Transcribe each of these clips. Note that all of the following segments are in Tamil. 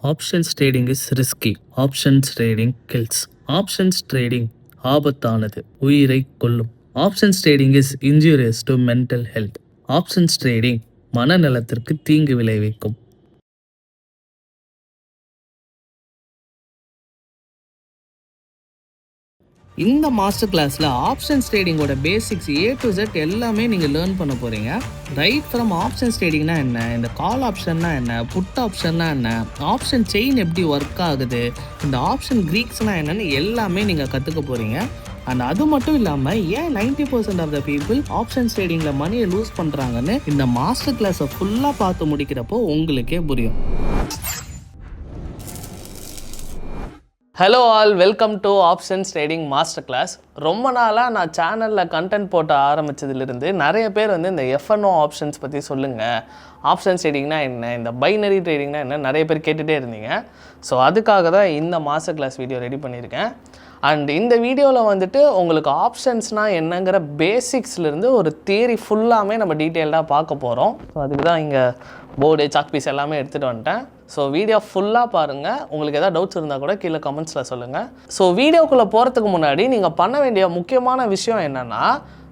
Options trading is risky. Options trading kills. Options trading ஆபத்தானது, உயிரை கொல்லும். Options trading is injurious to mental health. Options trading மனநலத்திற்கு தீங்கு விளைவிக்கும். இந்த மாஸ்டர் கிளாஸில் ஆப்ஷன்ஸ் ட்ரேடிங்கோட பேசிக்ஸ் A to Z எல்லாமே நீங்கள் லேர்ன் பண்ண போகிறீங்க. ரைட் ஃப்ரம் ஆப்ஷன்ஸ் ட்ரேடிங்னா என்ன, இந்த கால் ஆப்ஷன்னா என்ன, புட் ஆப்ஷன்னா என்ன, ஆப்ஷன் செயின் எப்படி ஒர்க் ஆகுது, இந்த ஆப்ஷன் க்ரீக்ஸ்னால் என்னன்னு எல்லாமே நீங்கள் கற்றுக்க போகிறீங்க. அண்ட் அது மட்டும் இல்லாமல் ஏன் 90% ஆஃப் த பீப்புள் ஆப்ஷன்ஸ் ட்ரேடிங்கில் மணியை லூஸ் பண்ணுறாங்கன்னு இந்த மாஸ்டர் கிளாஸை ஃபுல்லாக பார்த்து முடிக்கிறப்போ உங்களுக்கே புரியும். Hello all, welcome to options trading master class. ரொம்ப நாளாக நான் சேனலில் கண்டென்ட் போட்ட ஆரம்பித்ததுலேருந்து நிறைய பேர் இந்த F&O ஆப்ஷன்ஸ் பற்றி சொல்லுங்கள், ஆப்ஷன்ஸ் ட்ரேடிங்னா என்ன, இந்த பைனரி ட்ரேடிங்னா என்ன நிறைய பேர் கேட்டுகிட்டே இருந்தீங்க. ஸோ அதுக்காக தான் இந்த மாஸ்டர் கிளாஸ் வீடியோ ரெடி பண்ணியிருக்கேன். அண்ட் இந்த வீடியோவில் உங்களுக்கு ஆப்ஷன்ஸ்னால் என்னங்கிற பேசிக்ஸ்லேருந்து ஒரு தியரி ஃபுல்லாமே நம்ம டீட்டெயில்டாக பார்க்க போகிறோம். ஸோ அதுக்கு தான் இங்கே போர்டு, சாக் பீஸ் எல்லாமே எடுத்துகிட்டு வந்துட்டேன். ஸோ வீடியோ ஃபுல்லாக பாருங்கள். உங்களுக்கு எதாவது டவுட்ஸ் இருந்தால் கூட கீழே கமெண்ட்ஸில் சொல்லுங்கள். ஸோ வீடியோக்குள்ளே போகிறதுக்கு முன்னாடி நீங்கள் பண்ண வேண்டிய முக்கியமான விஷயம் என்னென்னா,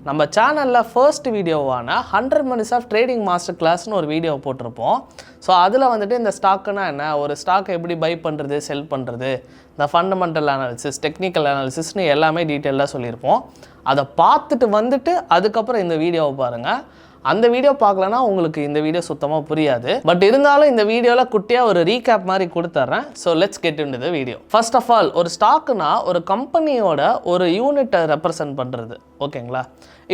நம்ம சேனலில் ஃபர்ஸ்ட் வீடியோவான 100 minutes ஆஃப் ட்ரேடிங் மாஸ்டர் கிளாஸ்னு ஒரு வீடியோ போட்டிருப்போம். ஸோ அதில் இந்த ஸ்டாக்குனா என்ன, ஒரு ஸ்டாக்கை எப்படி பை பண்ணுறது, செல் பண்ணுறது, இந்த ஃபண்டமெண்டல் அனாலிசிஸ், டெக்னிக்கல் அனாலிசிஸ்னு எல்லாமே டீட்டெயிலாக சொல்லியிருப்போம். அதை பார்த்துட்டு அதுக்கப்புறம் இந்த வீடியோவை பாருங்கள். அந்த வீடியோ பார்க்கலன்னா உங்களுக்கு இந்த வீடியோ சுத்தமாக புரியாது. பட் இருந்தாலும் இந்த வீடியோவில் குட்டியாக ஒரு ரீகேப் மாதிரி கொடுத்துட்றேன். So let's get into the video. First of all, ஒரு ஸ்டாக்குனா ஒரு கம்பெனியோட ஒரு யூனிட்டை ரெப்ரசன்ட் பண்ணுறது. ஓகேங்களா?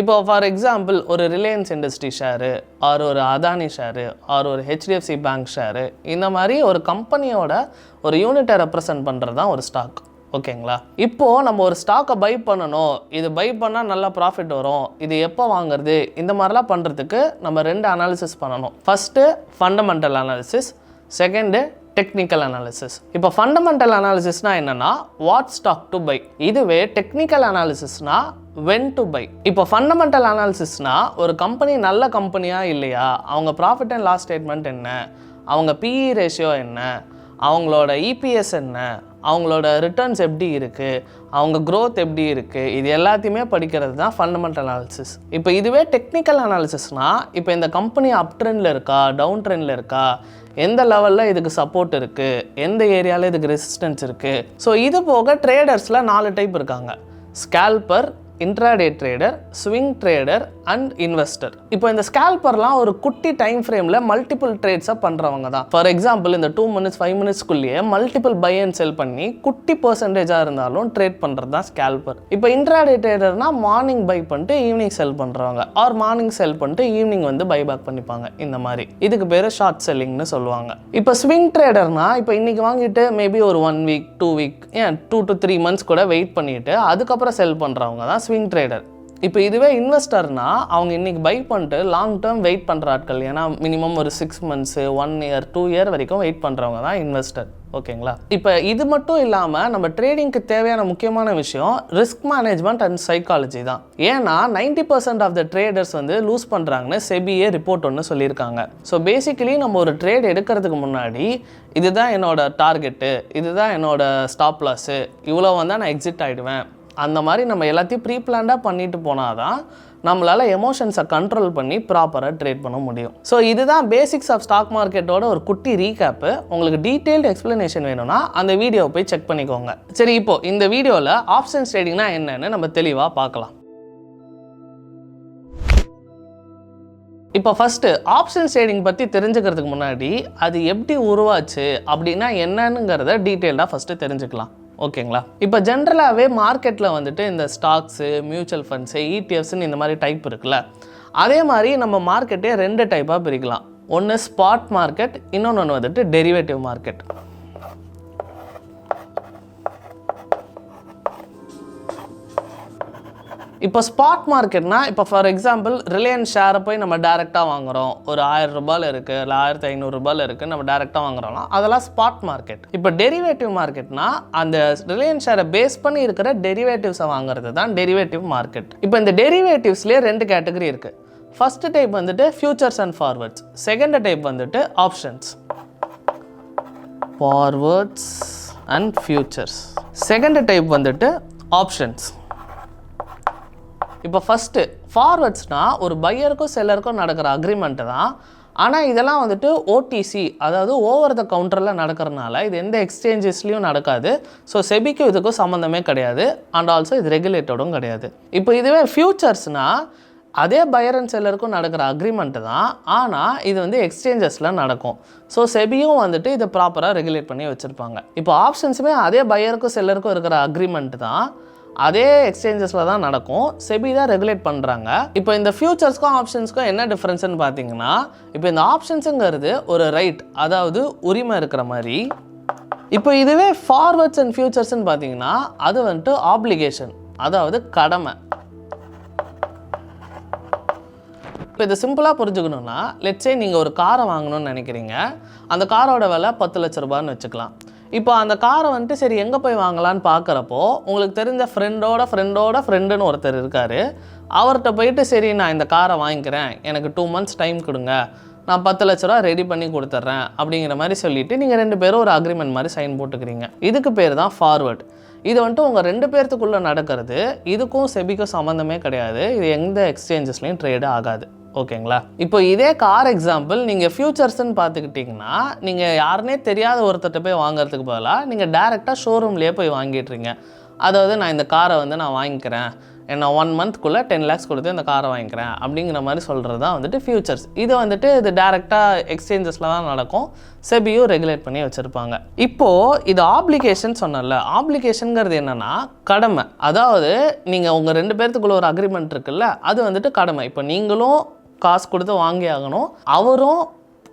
இப்போ ஃபார் எக்ஸாம்பிள் ஒரு ரிலையன்ஸ் இண்டஸ்ட்ரி ஷேரு, ஆர் ஒரு அதானி ஷேரு, ஆர் ஒரு HDFC பேங்க் ஷேரு, இந்த மாதிரி ஒரு கம்பெனியோட ஒரு யூனிட்டை ரெப்ரசன்ட் பண்ணுறது தான் ஒரு ஸ்டாக். ஓகேங்களா? இப்போது நம்ம ஒரு ஸ்டாக்கை பை பண்ணணும், இது பை பண்ணால் நல்லா ப்ராஃபிட் வரும், இது எப்போ வாங்குறது, இந்த மாதிரிலாம் பண்ணுறதுக்கு நம்ம 2 அனாலிசிஸ் பண்ணணும். First fundamental analysis, second technical analysis. இப்போ ஃபண்டமெண்டல் அனாலிசிஸ்னால் என்னென்னா வாட் ஸ்டாக் டு பை, இதுவே டெக்னிக்கல் அனாலிசிஸ்னால் when to buy. இப்போ ஃபண்டமெண்டல் அனாலிசிஸ்னால் ஒரு கம்பெனி நல்ல கம்பெனியாக இல்லையா, அவங்க ப்ராஃபிட் அண்ட் லாஸ் ஸ்டேட்மெண்ட் என்ன, அவங்க PE ரேஷியோ என்ன, அவங்களோட EPS என்ன, அவங்களோட ரிட்டர்ன்ஸ் எப்படி இருக்குது, அவங்க க்ரோத் எப்படி இருக்குது, இது எல்லாத்தையுமே படிக்கிறது தான் ஃபண்டமெண்டல் அனாலிசிஸ். இப்போ இதுவே டெக்னிக்கல் அனாலிசிஸ்னால், இப்போ இந்த கம்பெனி அப் ட்ரெண்டில் இருக்கா, டவுன் ட்ரெண்டில் இருக்கா, எந்த லெவலில் இதுக்கு சப்போர்ட் இருக்குது, எந்த ஏரியாவில் இதுக்கு ரெசிஸ்டன்ஸ் இருக்குது. ஸோ இது போக ட்ரேடர்ஸில் 4 டைப் இருக்காங்க: scalper, intraday trader, swing trader and investor. இப்போ இந்த ஸ்கேல்பர்லாம் ஒரு குட்டி டைம் ஃப்ரேமில் மல்டிபிள் ட்ரேட்ஸாக பண்ணுறவங்க தான். ஃபார் எக்ஸாம்பிள் இந்த 2 minutes 5 minutesக்குள்ளேயே multiple by and sell பண்ணி குட்டி பர்சன்டேஜாக இருந்தாலும் ட்ரேட் பண்ணுறது தான் ஸ்கேல்பர். இப்போ இன்ட்ராடே ட்ரேடர்னால் மார்னிங் பை பண்ணிட்டு ஈவினிங் செல் பண்ணுறவங்க, ஆர் மார்னிங் செல் பண்ணிட்டு ஈவினிங் பை பேக் பண்ணிப்பாங்க. இந்த மாதிரி இதுக்கு பேர் ஷார்ட் செல்லிங்னு சொல்லுவாங்க. இப்போ ஸ்விங் ட்ரேடர்னால் இப்போ இன்றைக்கி வாங்கிட்டு மேபி ஒரு 1 week 2 week 2 to 3 months கூட வெயிட் பண்ணிவிட்டு அதுக்கப்புறம் செல் பண்ணுறவங்க தான் ஸ்விங் ட்ரேடர். இப்போ இதுவே இன்வெஸ்டர்னா அவங்க இன்றைக்கி பை பண்ணிட்டு லாங் டேர்ம் வெயிட் பண்ணுற ஆட்கள். ஏன்னா மினிமம் ஒரு 6 months 1 year 2 year வரைக்கும் வெயிட் பண்ணுறவங்க தான் இன்வெஸ்டர். ஓகேங்களா? இப்போ இது மட்டும் இல்லாமல் நம்ம ட்ரேடிங்க்கு தேவையான முக்கியமான விஷயம் ரிஸ்க் மேனேஜ்மெண்ட் அண்ட் சைக்காலஜி தான். ஏன்னா 90% ஆஃப் த ட்ரேடர்ஸ் லூஸ் பண்ணுறாங்கன்னு செபிஏ ரிப்போர்ட் ஒன்று சொல்லியிருக்காங்க. ஸோ பேசிக்கலி நம்ம ஒரு ட்ரேட் எடுக்கிறதுக்கு முன்னாடி இதுதான் என்னோட டார்கெட்டு, இதுதான் என்னோட ஸ்டாப் லாஸு, இவ்வளோ வந்தால் நான் எக்ஸிட் ஆகிடுவேன், அந்த மாதிரி நம்ம எல்லாத்தையும் ப்ரீ பிளான்டாக பண்ணிட்டு போனால் தான் நம்மளால் எமோஷன்ஸை கண்ட்ரோல் பண்ணி ப்ராப்பராக ட்ரேட் பண்ண முடியும். ஸோ இதுதான் பேசிக்ஸ் ஆஃப் ஸ்டாக் மார்க்கெட்டோட ஒரு குட்டி ரீகேப்பு. உங்களுக்கு டீட்டெயில்டு எக்ஸ்ப்ளனேஷன் வேணும்னா அந்த வீடியோவை போய் செக் பண்ணிக்கோங்க. சரி, இப்போது இந்த வீடியோவில் ஆப்ஷன்ஸ் ட்ரேடிங்னா என்னன்னு நம்ம தெளிவாக பார்க்கலாம். இப்போ ஃபஸ்ட்டு ஆப்ஷன்ஸ் ட்ரேடிங் பற்றி தெரிஞ்சுக்கிறதுக்கு முன்னாடி அது எப்படி உருவாச்சு அப்படின்னா என்னங்கிறத டீட்டெயில்டாக ஃபஸ்ட்டு தெரிஞ்சுக்கலாம். ஓகேங்களா? இப்போ ஜென்ரலாகவே மார்க்கெட்டில் இந்த ஸ்டாக்ஸு, மியூச்சுவல் ஃபண்ட்ஸு, ETFஸ்ன்னு இந்த மாதிரி டைப் இருக்குல்ல, அதே மாதிரி நம்ம மார்க்கெட்டே 2 டைப்பாக பிரிக்கலாம். ஒன்று ஸ்பாட் மார்க்கெட், இன்னொன்று டெரிவேட்டிவ் மார்க்கெட். இப்போ ஸ்பாட் மார்க்கெட்னா, இப்போ ஃபார் எக்ஸாம்பிள் ரிலையன்ஸ் ஷேரை போய் நம்ம டேரெக்டாக வாங்குகிறோம், ஒரு 1000 ரூபாயில் இருக்குது, இல்லை 1500 ரூபாயில் இருக்குது, நம்ம டேரெக்டாக வாங்குறோம்னா அதெல்லாம் ஸ்பாட் மார்க்கெட். இப்போ டெரிவேட்டிவ் மார்க்கெட்னா அந்த ரிலையன்ஸ் ஷேரை பேஸ் பண்ணி இருக்கிற டெரிவேட்டிவ்ஸை வாங்குறது தான் டெரிவேட்டிவ் மார்க்கெட். இப்போ இந்த டெரிவேட்டிவ்ஸ்லேயே 2 கேட்டகரி இருக்குது. First type futures and forwards, second type options. Forwards and futures. Second type வந்துட்டு ஆப்ஷன்ஸ். இப்போ ஃபஸ்ட்டு ஃபார்வர்ட்ஸ்னால் ஒரு பையருக்கும் செல்லருக்கும் நடக்கிற அக்ரிமெண்ட்டு தான். ஆனால் இதெல்லாம் வந்துட்டு ஓடிசி, அதாவது ஓவர் த கவுண்டரில் நடக்கிறதுனால இது எந்த எக்ஸ்சேஞ்சஸ்லேயும் நடக்காது. ஸோ செபிக்கும் இதுக்கும் சம்மந்தமே கிடையாது. அண்ட் ஆல்சோ இது ரெகுலேட்டடும் கிடையாது. இப்போ இதுவே ஃபியூச்சர்ஸ்னால் அதே பையர் அண்ட் செல்லருக்கும் நடக்கிற அக்ரிமெண்ட்டு தான். ஆனால் இது வந்து எக்ஸ்சேஞ்சஸில் நடக்கும். ஸோ செபியும் வந்துட்டு இதை ப்ராப்பராக ரெகுலேட் பண்ணி வச்சுருப்பாங்க. இப்போ ஆப்ஷன்ஸுமே அதே பையருக்கும் செல்லருக்கும் இருக்கிற அக்ரிமெண்ட் தான், அதே எக்ஸ்சேஞ்சஸில் தான் நடக்கும். செபி தான் ரெகுலேட் பண்ணுறாங்க. இப்போ இந்த ஃபியூச்சர்ஸ்க்கும் ஆப்ஷன்ஸ்க்கும் என்ன டிஃப்ரென்ஸ்னு பார்த்தீங்கன்னா, இப்போ இந்த ஆப்ஷன்ஸுங்கிறது ஒரு ரைட், அதாவது உரிமை இருக்கிற மாதிரி. இப்போ இதுவே ஃபார்வர்ட்ஸ் அண்ட் ஃபியூச்சர்ஸ்ன்னு பார்த்தீங்கன்னா அது வந்துட்டு ஆப்ளிகேஷன், அதாவது கடமை. இப்போ இதை சிம்பிளாக புரிஞ்சுக்கணுன்னா, லெட்ஸே நீங்கள் ஒரு காரை வாங்கணும்னு நினைக்கிறீங்க. அந்த காரோட விலை 10 லட்ச ரூபான்னு வச்சுக்கலாம். இப்போ அந்த காரை வந்துட்டு சரி எங்கே போய் வாங்கலான்னு பார்க்குறப்போ உங்களுக்கு தெரிஞ்ச ஃப்ரெண்டோட ஃப்ரெண்டுன்னு ஒருத்தர் இருக்கார். அவர்கிட்ட போயிட்டு சரி நான் இந்த காரை வாங்கிக்கிறேன், எனக்கு 2 months டைம் கொடுங்க, நான் 10 லட்ச ரூபா ரெடி பண்ணி கொடுத்துட்றேன் அப்படிங்கிற மாதிரி சொல்லிவிட்டு நீங்கள் 2 பேரும் ஒரு அக்ரிமெண்ட் மாதிரி சைன் போட்டுக்கிறீங்க. இதுக்கு பேர் தான் ஃபார்வர்ட். இது வந்துட்டு உங்கள் 2 பேர்த்துக்குள்ளே நடக்கிறது. இதுக்கும் செபிக்கும் சம்மந்தமே கிடையாது. இது எந்த எக்ஸ்சேஞ்சஸ்லையும் ட்ரேடு ஆகாது. ஓகேங்களா? இப்போ இதே கார் எக்ஸாம்பிள் நீங்கள் ஃபியூச்சர்ஸ்ன்னு பார்த்துக்கிட்டிங்கன்னா, நீங்கள் யாருனே தெரியாத ஒருத்தர்கிட்ட போய் வாங்குறதுக்கு பதிலாக நீங்கள் டேரெக்டாக ஷோரூம்லேயே போய் வாங்கிட்டுருங்க. அதாவது நான் இந்த காரை வந்து நான் வாங்கிக்கிறேன், என்ன 1 monthக்குள்ளே 10 lakhs கொடுத்து இந்த காரை வாங்கிக்கிறேன் அப்படிங்கிற மாதிரி சொல்கிறது தான் வந்துட்டு ஃபியூச்சர்ஸ். இது வந்துட்டு இது டேரெக்டாக எக்ஸ்சேஞ்சஸில் தான் நடக்கும். செபியும் ரெகுலேட் பண்ணி வச்சுருப்பாங்க. இப்போது இது ஆப்ளிகேஷன் சொன்னல, ஆப்ளிகேஷனுங்கிறது என்னென்னா கடமை. அதாவது நீங்கள் உங்கள் 2 பேர்த்துக்குள்ள ஒரு அக்ரிமெண்ட் இருக்குல்ல, அது வந்துட்டு கடமை. இப்போ நீங்களும் காசு கொடுத்து வாங்கி ஆகணும், அவரும்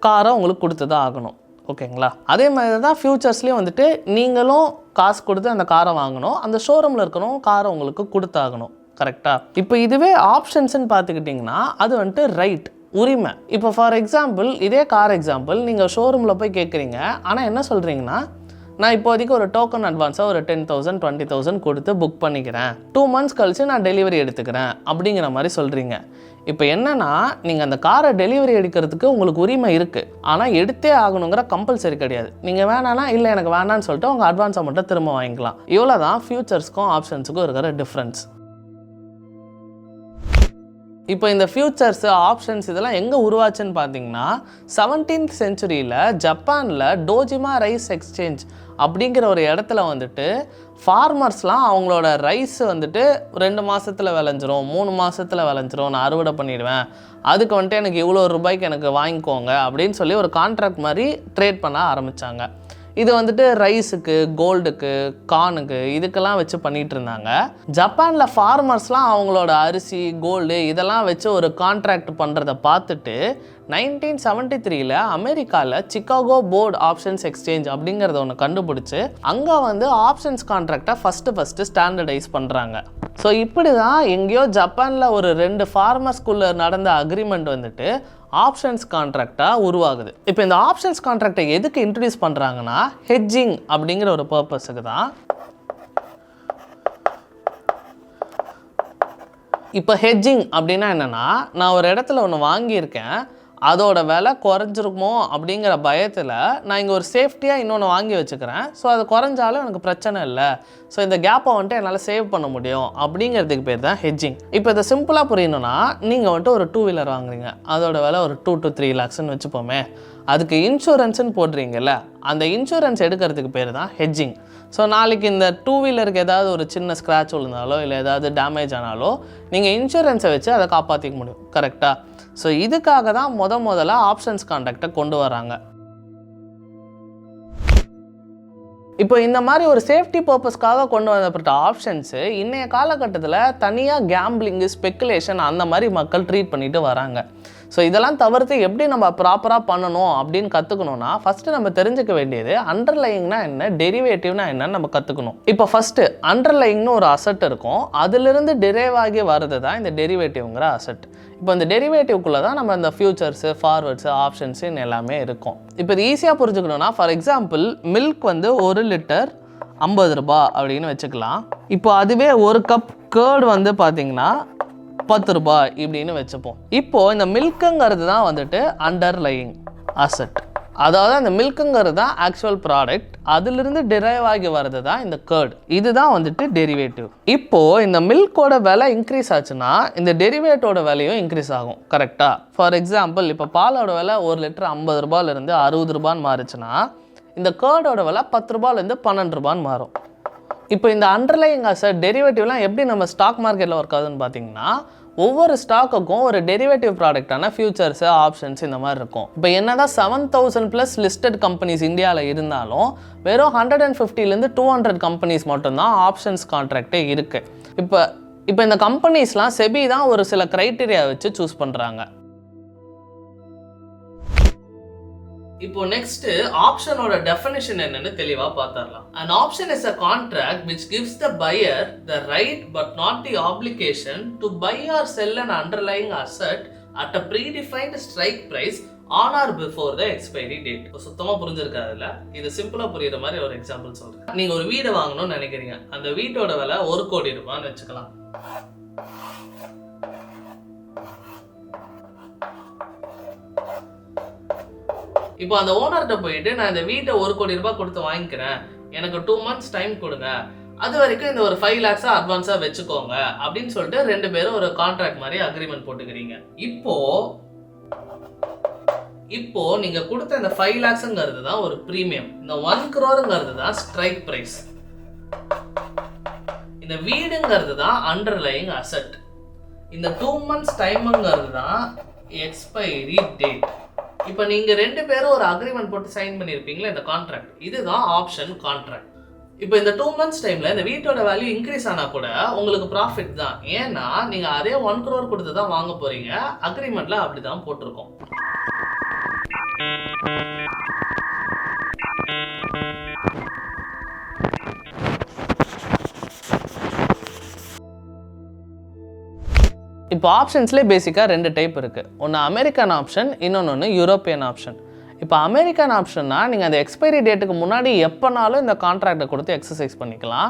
காரை உங்களுக்கு கொடுத்து தான் ஆகணும். ஓகேங்களா? அதே மாதிரி தான் ஃபியூச்சர்ஸ்லேயும் வந்துட்டு நீங்களும் காசு கொடுத்து அந்த காரை வாங்கணும், அந்த ஷோரூமில் இருக்கணும் காரை உங்களுக்கு கொடுத்தாகணும். கரெக்டாக? இப்போ இதுவே ஆப்ஷன்ஸ்ன்னு பார்த்துக்கிட்டிங்கன்னா அது வந்துட்டு ரைட், உரிமை. இப்போ ஃபார் எக்ஸாம்பிள் இதே கார் எக்ஸாம்பிள் நீங்கள் ஷோரூமில் போய் கேட்குறீங்க. ஆனால் என்ன சொல்கிறீங்கன்னா, நான் இப்போதைக்கு ஒரு டோக்கன் அட்வான்ஸாக ஒரு 10,000 20,000 கொடுத்து புக் பண்ணிக்கிறேன், 2 months கழித்து நான் டெலிவரி எடுத்துக்கிறேன் அப்படிங்கிற மாதிரி சொல்கிறீங்க. இப்போ என்னென்னா, நீங்கள் அந்த காரை டெலிவரி எடுக்கிறதுக்கு உங்களுக்கு உரிமை இருக்குது, ஆனால் எடுத்தே ஆகணுங்கிற கம்பல்சரி கிடையாது. நீங்கள் வேணான்னா இல்லை எனக்கு வேணான்னு சொல்லிட்டு உங்கள் அட்வான்ஸை மட்டும் திரும்ப வாங்கிக்கலாம். இவ்வளோ தான் ஃபியூச்சர்ஸ்க்கும் ஆப்ஷன்ஸுக்கும் இருக்கிற டிஃப்ரென்ஸ். இப்போ இந்த ஃபியூச்சர்ஸு ஆப்ஷன்ஸ் இதெல்லாம் எங்கே உருவாச்சுன்னு பார்த்தீங்கன்னா 17th centuryயில் ஜப்பானில் டோஜிமா ரைஸ் எக்ஸ்சேஞ்ச் அப்படிங்கிற ஒரு இடத்துல வந்துட்டு ஃபார்மர்ஸ்லாம் அவங்களோட ரைஸ் வந்துட்டு 2 மாதத்தில் விளைஞ்சிரும், 3 மாதத்தில் விளைஞ்சிரும், நான் அறுவடை பண்ணிடுவேன், அதுக்கு வந்துட்டு எனக்கு இவ்வளோ ரூபாய்க்கு எனக்கு வாங்கிக்கோங்க அப்படின்னு சொல்லி ஒரு கான்ட்ராக்ட் மாதிரி ட்ரேட் பண்ண ஆரம்பித்தாங்க. இது வந்துட்டு ரைஸுக்கு, கோல்டுக்கு, கார்னுக்கு இதுக்கெல்லாம் வச்சு பண்ணிகிட்டு இருந்தாங்க. ஜப்பானில் ஃபார்மர்ஸ்லாம் அவங்களோட அரிசி, கோல்டு இதெல்லாம் வச்சு ஒரு கான்ட்ராக்ட் பண்ணுறதை பார்த்துட்டு 1973 அமெரிக்காவில் சிகாகோ போர்டு ஆப்ஷன்ஸ் எக்ஸ்சேஞ்ச் அப்படிங்கிறத ஒன்று கண்டுபிடிச்சி அங்கே வந்து ஆப்ஷன்ஸ் கான்ட்ராக்டை ஃபஸ்ட்டு ஸ்டாண்டர்டைஸ் பண்ணுறாங்க. ஸோ இப்படி தான் எங்கேயோ ஜப்பானில் ஒரு 2 ஃபார்மர்ஸ்குள்ளே நடந்த அக்ரிமெண்ட் வந்துட்டு ஆப்ஷன்ஸ் கான்ட்ராக்டாக உருவாகுது. இப்போ இந்த ஆப்ஷன்ஸ் கான்ட்ராக்டை எதுக்கு இன்ட்ரடியூஸ் பண்ணுறாங்கன்னா ஹெட்ஜிங் அப்படிங்கிற ஒரு பர்பஸுக்கு தான். இப்போ ஹெட்ஜிங் அப்படின்னா என்னென்னா, நான் ஒரு இடத்துல ஒன்று வாங்கியிருக்கேன், அதோட விலை குறைஞ்சிருக்குமோ அப்படிங்கிற பயத்தில் நான் இங்கே ஒரு சேஃப்டியாக இன்னொன்று வாங்கி வச்சுக்கிறேன். ஸோ அது குறைஞ்சாலும் எனக்கு பிரச்சனை இல்லை, ஸோ இந்த கேப்பை வந்துட்டு என்னால் சேவ் பண்ண முடியும் அப்படிங்கிறதுக்கு பேர் தான் ஹெட்ஜிங். இப்போ இதை சிம்பிளாக புரியணும்னா, நீங்கள் வந்துட்டு ஒரு 2 wheeler வாங்குறீங்க, அதோட விலை ஒரு 2 to 3 lakhsன்னு வச்சுப்போமே, அதுக்கு இன்சூரன்ஸுன்னு போடுறீங்கல்ல, அந்த இன்சூரன்ஸ் எடுக்கிறதுக்கு பேர் தான் ஹெட்ஜிங். ஸோ நாளைக்கு இந்த 2 wheelerக்கு ஏதாவது ஒரு சின்ன ஸ்க்ராட்ச் விழுந்தாலோ இல்லை ஏதாவது டேமேஜ் ஆனாலோ நீங்கள் இன்சூரன்ஸை வச்சு அதை காப்பாற்றிக்க முடியும். கரெக்டாக? ஸோ இதுக்காக தான் முதல்ல ஆப்ஷன்ஸ் கான்ட்ராக்டை கொண்டு வராங்க. இப்போ இந்த மாதிரி ஒரு சேஃப்டி பர்பஸ்க்காக கொண்டு வந்தப்பட்ட ஆப்ஷன்ஸு இன்றைய காலகட்டத்தில் தனியாக கேம்பிளிங்கு, ஸ்பெக்குலேஷன் அந்த மாதிரி மக்கள் ட்ரீட் பண்ணிட்டு வராங்க. ஸோ இதெல்லாம் தவிர்த்து எப்படி நம்ம ப்ராப்பராக பண்ணணும் அப்படின்னு கற்றுக்கணுன்னா ஃபஸ்ட்டு நம்ம தெரிஞ்சுக்க வேண்டியது அண்டர்லையிங்னா என்ன, டெரிவேட்டிவ்னா என்னன்னு நம்ம கற்றுக்கணும். இப்போ ஃபஸ்ட்டு அண்டர்லையிங்னு ஒரு அசட் இருக்கும், அதிலிருந்து டிரைவ் ஆகி வர்றது தான் இந்த டெரிவேட்டிவ்ங்கிற அசட். இப்போ இந்த டெரிவேட்டிவ்க்குள்ளே தான் நம்ம இந்த ஃபியூச்சர்ஸு, ஃபார்வர்ட்ஸு, ஆப்ஷன்ஸுன்னு எல்லாமே இருக்கும். இப்போ இது ஈஸியாக புரிஞ்சுக்கணுன்னா, ஃபார் எக்ஸாம்பிள் மில்க் வந்து 1 லிட்டர் 50 ரூபாய் அப்படின்னு வச்சுக்கலாம். இப்போ அதுவே 1 கப் கேர்டு வந்து பார்த்திங்கன்னா 10 ரூபாய் இப்படின்னு வச்சுப்போம். இப்போது இந்த மில்க்குங்கிறது தான் வந்துட்டு அண்டர்லையிங் அசட். அதாவது அந்த மில்க்குங்கிறது தான் ஆக்சுவல் ப்ராடக்ட், அதிலிருந்து டிரைவ் ஆகி வர்றது தான் இந்த கர்ட். இதுதான் வந்துட்டு டெரிவேட்டிவ். இப்போது இந்த மில்கோட விலை இன்க்ரீஸ் ஆச்சுன்னா இந்த டெரிவேட்டோட விலையும் இன்க்ரீஸ் ஆகும். கரெக்டாக? ஃபார் எக்ஸாம்பிள் இப்போ பாலோட விலை 1 லிட்டர் 50 ரூபாயிலிருந்து 60 ரூபான்னு மாறுச்சுன்னா இந்த கர்டோட விலை 10 ரூபாயிலேருந்து 12 ரூபான்னு மாறும். இப்போ இந்த அண்டர்லைங் அசட் டெரிவேட்டிவ்லாம் எப்படி நம்ம ஸ்டாக் மார்க்கெட்டில் ஒர்க் ஆகுதுன்னு பார்த்தீங்கன்னா, ஒவ்வொரு ஸ்டாக்குக்கும் ஒரு டெரிவேட்டிவ் ப்ராடக்டான ஃபியூச்சர்ஸு, ஆப்ஷன்ஸ் இந்த மாதிரி இருக்கும். இப்போ என்னதான் 7000+ லிஸ்டட் கம்பெனிஸ் இந்தியாவில் இருந்தாலும் வெறும் 150லேருந்து 200 கம்பெனிஸ் மட்டும்தான் ஆப்ஷன்ஸ் கான்ட்ராக்டே இருக்குது. இப்போ இந்த கம்பெனிஸ்லாம் செபி தான் ஒரு சில க்ரைட்டீரியா வச்சு சூஸ் பண்ணுறாங்க. இப்போ நெக்ஸ்ட் ஆப்ஷனோட டெஃபினிஷன் என்னன்னு தெளிவா பார்த்தறலாம். An option is a contract which gives the buyer the right but not the obligation to buy or sell an underlying asset at a predefined strike price on or before the expiry date. சுத்தமா புரிஞ்சிருக்காதுல்ல? இது சிம்பிளா புரியுற மாதிரி ஒரு எக்ஸாம்பிள் சொல்றேன். நீங்க ஒரு வீடு வாங்கணும்னு நினைக்கிறீங்க. அந்த வீட்டோட விலை 1 கோடி ரூபாய்னு வெச்சுக்கலாம். இப்போ அந்த ஓனர்கிட்ட போயிட்டு நான் இந்த வீட்டை 1 கோடி ரூபாய் கொடுத்து வாங்கிக்கிறேன், எனக்கு 2 months டைம் கொடுங்க, அது வரைக்கும் இந்த ஒரு 5 lakhs அட்வான்ஸா வச்சுக்கோங்க அப்படின்னு சொல்லிட்டு 2 பேரும் ஒரு கான்ட்ராக்ட் மாதிரி அக்ரிமெண்ட் போட்டுக்கிறீங்க. இப்போ நீங்க கொடுத்த இந்த 5 lakhsங்கிறது தான் ஒரு பிரீமியம், இந்த 1 crore தான் ஸ்ட்ரைக் பிரைஸ், இந்த வீடுங்கிறது தான் அண்டர்லைங் அசெட், இந்த 2 months டைம்ங்கிறது தான் எக்ஸ்பைரி டேட். இப்போ நீங்கள் 2 பேரும் ஒரு அக்ரிமெண்ட் போட்டு சைன் பண்ணியிருப்பீங்களா இந்த கான்ட்ராக்ட், இதுதான் ஆப்ஷன் கான்ட்ராக்ட். இப்போ இந்த 2 months டைமில் இந்த வீட்டோட வேல்யூ இன்க்ரீஸ் ஆனால் கூட உங்களுக்கு ப்ராஃபிட் தான். ஏன்னா நீங்கள் அதே 1 crore கொடுத்து தான் வாங்க போகிறீங்க, அக்ரிமெண்ட்டில் அப்படி தான் போட்டிருக்கோம். இப்போ ஆப்ஷன்ஸ்லேயே பேசிக்காக 2 டைப் இருக்குது. ஒன்று அமெரிக்கன் ஆப்ஷன், இன்னொன்று யூரோப்பியன் ஆப்ஷன். இப்போ அமெரிக்கன் ஆப்ஷன்னா நீங்கள் அந்த எக்ஸ்பைரி டேட்டுக்கு முன்னாடி எப்போனாலும் இந்த கான்ட்ராக்டை கொடுத்து எக்ஸசைஸ் பண்ணிக்கலாம்.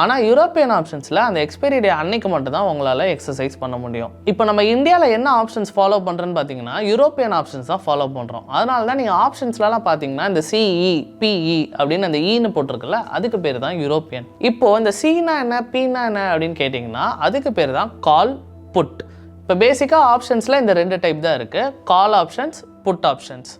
ஆனால் யூரோப்பியன் ஆப்ஷன்ஸில் அந்த எக்ஸ்பைரி டே அன்னைக்கு மட்டும் தான் உங்களால் எக்ஸசைஸ் பண்ண முடியும். இப்போ நம்ம இந்தியாவில் என்ன ஆப்ஷன்ஸ் ஃபாலோ பண்ணுறோன்னு பார்த்தீங்கன்னா யூரோப்பியன் ஆப்ஷன்ஸ் தான் ஃபாலோ பண்ணுறோம். அதனால தான் நீங்கள் ஆப்ஷன்ஸ்லாம் பார்த்தீங்கன்னா இந்த சிஇ, பிஇ அப்படின்னு அந்த ஈன்னு போட்டிருக்குல்ல, அதுக்கு பேர் தான் யூரோப்பியன். இப்போது இந்த சீனா என்ன, பீனா என்ன அப்படின்னு கேட்டிங்கன்னா அதுக்கு பேர் தான் கால், புட். இப்போ பேசிக்காக ஆப்ஷன்ஸில் இந்த 2 டைப் தான் இருக்குது, கால் ஆப்ஷன்ஸ், புட் ஆப்ஷன்ஸ்.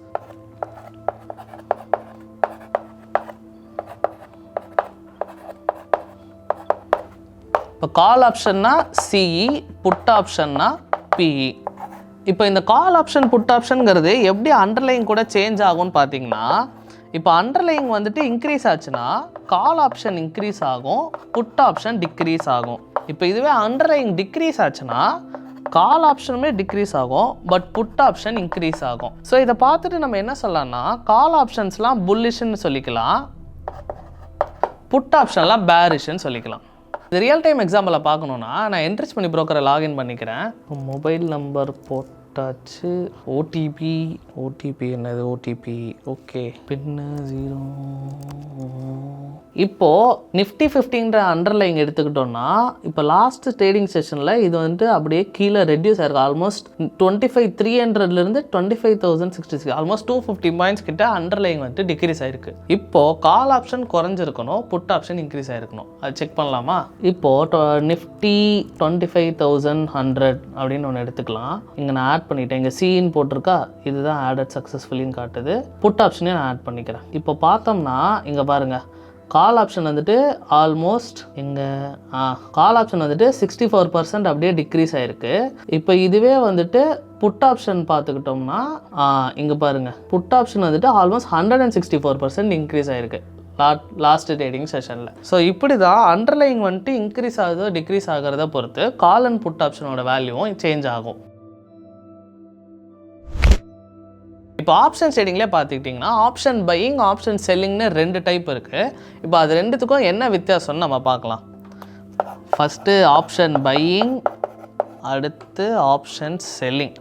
இப்போ கால் ஆப்ஷன்னா சிஇ, புட் ஆப்ஷன்னா பிஇ. இப்போ இந்த கால் ஆப்ஷன், புட் ஆப்ஷனுங்கிறது எப்படி அண்டர்லைங் கூட சேஞ்ச் ஆகும்னு பார்த்தீங்கன்னா, இப்போ அண்டர்லைங் வந்துட்டு இன்க்ரீஸ் ஆச்சுன்னா கால் ஆப்ஷன் இன்க்ரீஸ் ஆகும், புட் ஆப்ஷன் டிக்ரீஸ் ஆகும். இப்போ இதுவே அண்டர்லைங் டிக்ரீஸ் ஆச்சுன்னா கால் ஆப்ஷனுமே டிக்ரீஸ் ஆகும், பட் புட் ஆப்ஷன் இன்க்ரீஸ் ஆகும். ஸோ இதை பார்த்துட்டு நம்ம என்ன சொல்லலாம்னா கால் ஆப்ஷன்ஸ்லாம் புல்லிஷ்னு சொல்லிக்கலாம், புட் ஆப்ஷன்லாம் பேரிஷ்னு சொல்லிக்கலாம். இது ரியல் டைம் எக்ஸாம்பிளை பார்க்கணுன்னா நான் என்ட்ரிச் பண்ணி ப்ரோக்கரை லாகின் பண்ணிக்கிறேன். மொபைல் நம்பர் போட்டாச்சு, ஓடிபி என்னது, ஓடிபி ஓகே, பின்னு 0. இப்போது நிஃப்டி 50ன்ற அண்டர்லைங் எடுத்துக்கிட்டோன்னா இப்போ லாஸ்ட் ட்ரேடிங் செஷனில் இது வந்துட்டு அப்படியே கீழே ரெடியூஸ் ஆயிருக்கு. ஆல்மோஸ்ட் 25,300லேருந்து 25,066, ஆல்மோஸ்ட் 250 பாயிண்ட்ஸ் கிட்ட அண்டர்லைங் வந்துட்டு டிக்ரீஸ் ஆயிருக்கு. இப்போது கால் ஆப்ஷன் குறைஞ்சிருக்கணும், புட் ஆப்ஷன் இன்க்ரீஸ் ஆயிருக்கணும். அது செக் பண்ணலாமா? இப்போது நிஃப்டி 25,100 அப்படின்னு ஒன்று எடுத்துக்கலாம். இங்கே நான் ஆட் பண்ணிட்டேன், இங்கே சின்னு போட்டிருக்கா, இதுதான் ஆடட் சக்ஸஸ்ஃபுல்லின்னு காட்டுது. புட் ஆப்ஷனையும் நான் ஆட் பண்ணிக்கிறேன். இப்போ பார்த்தோம்னா இங்கே பாருங்கள், கால் ஆப்ஷன் வந்துட்டு ஆல்மோஸ்ட் இங்கே கால் ஆப்ஷன் வந்துட்டு 64% அப்படியே டிக்ரீஸ் ஆகிருக்கு. இப்போ இதுவே வந்துட்டு புட் ஆப்ஷன் பார்த்துக்கிட்டோம்னா இங்கே பாருங்கள், புட் ஆப்ஷன் வந்துட்டு ஆல்மோஸ்ட் 164% இன்க்ரீஸ் ஆகிருக்கு லாஸ்ட் ட்ரேடிங் செஷனில். ஸோ இப்படி தான் அண்டர்லைங் வந்துட்டு இன்க்ரீஸ் ஆகுதோ டிக்ரீஸ் ஆகிறத பொறுத்து கால் அண்ட் புட் ஆப்ஷனோட வேல்யூவும் சேஞ்ச் ஆகும். இப்போ ஆப்ஷன் ட்ரேடிங்லேயே பார்த்துக்கிட்டிங்கன்னா ஆப்ஷன் பையிங், ஆப்ஷன் செல்லிங்னு 2 டைப் இருக்குது. இப்போ அது 2த்துக்கும் என்ன வித்தியாசம்னு நம்ம பார்க்கலாம். ஃபஸ்ட்டு ஆப்ஷன் பையிங், அடுத்து ஆப்ஷன் செல்லிங்.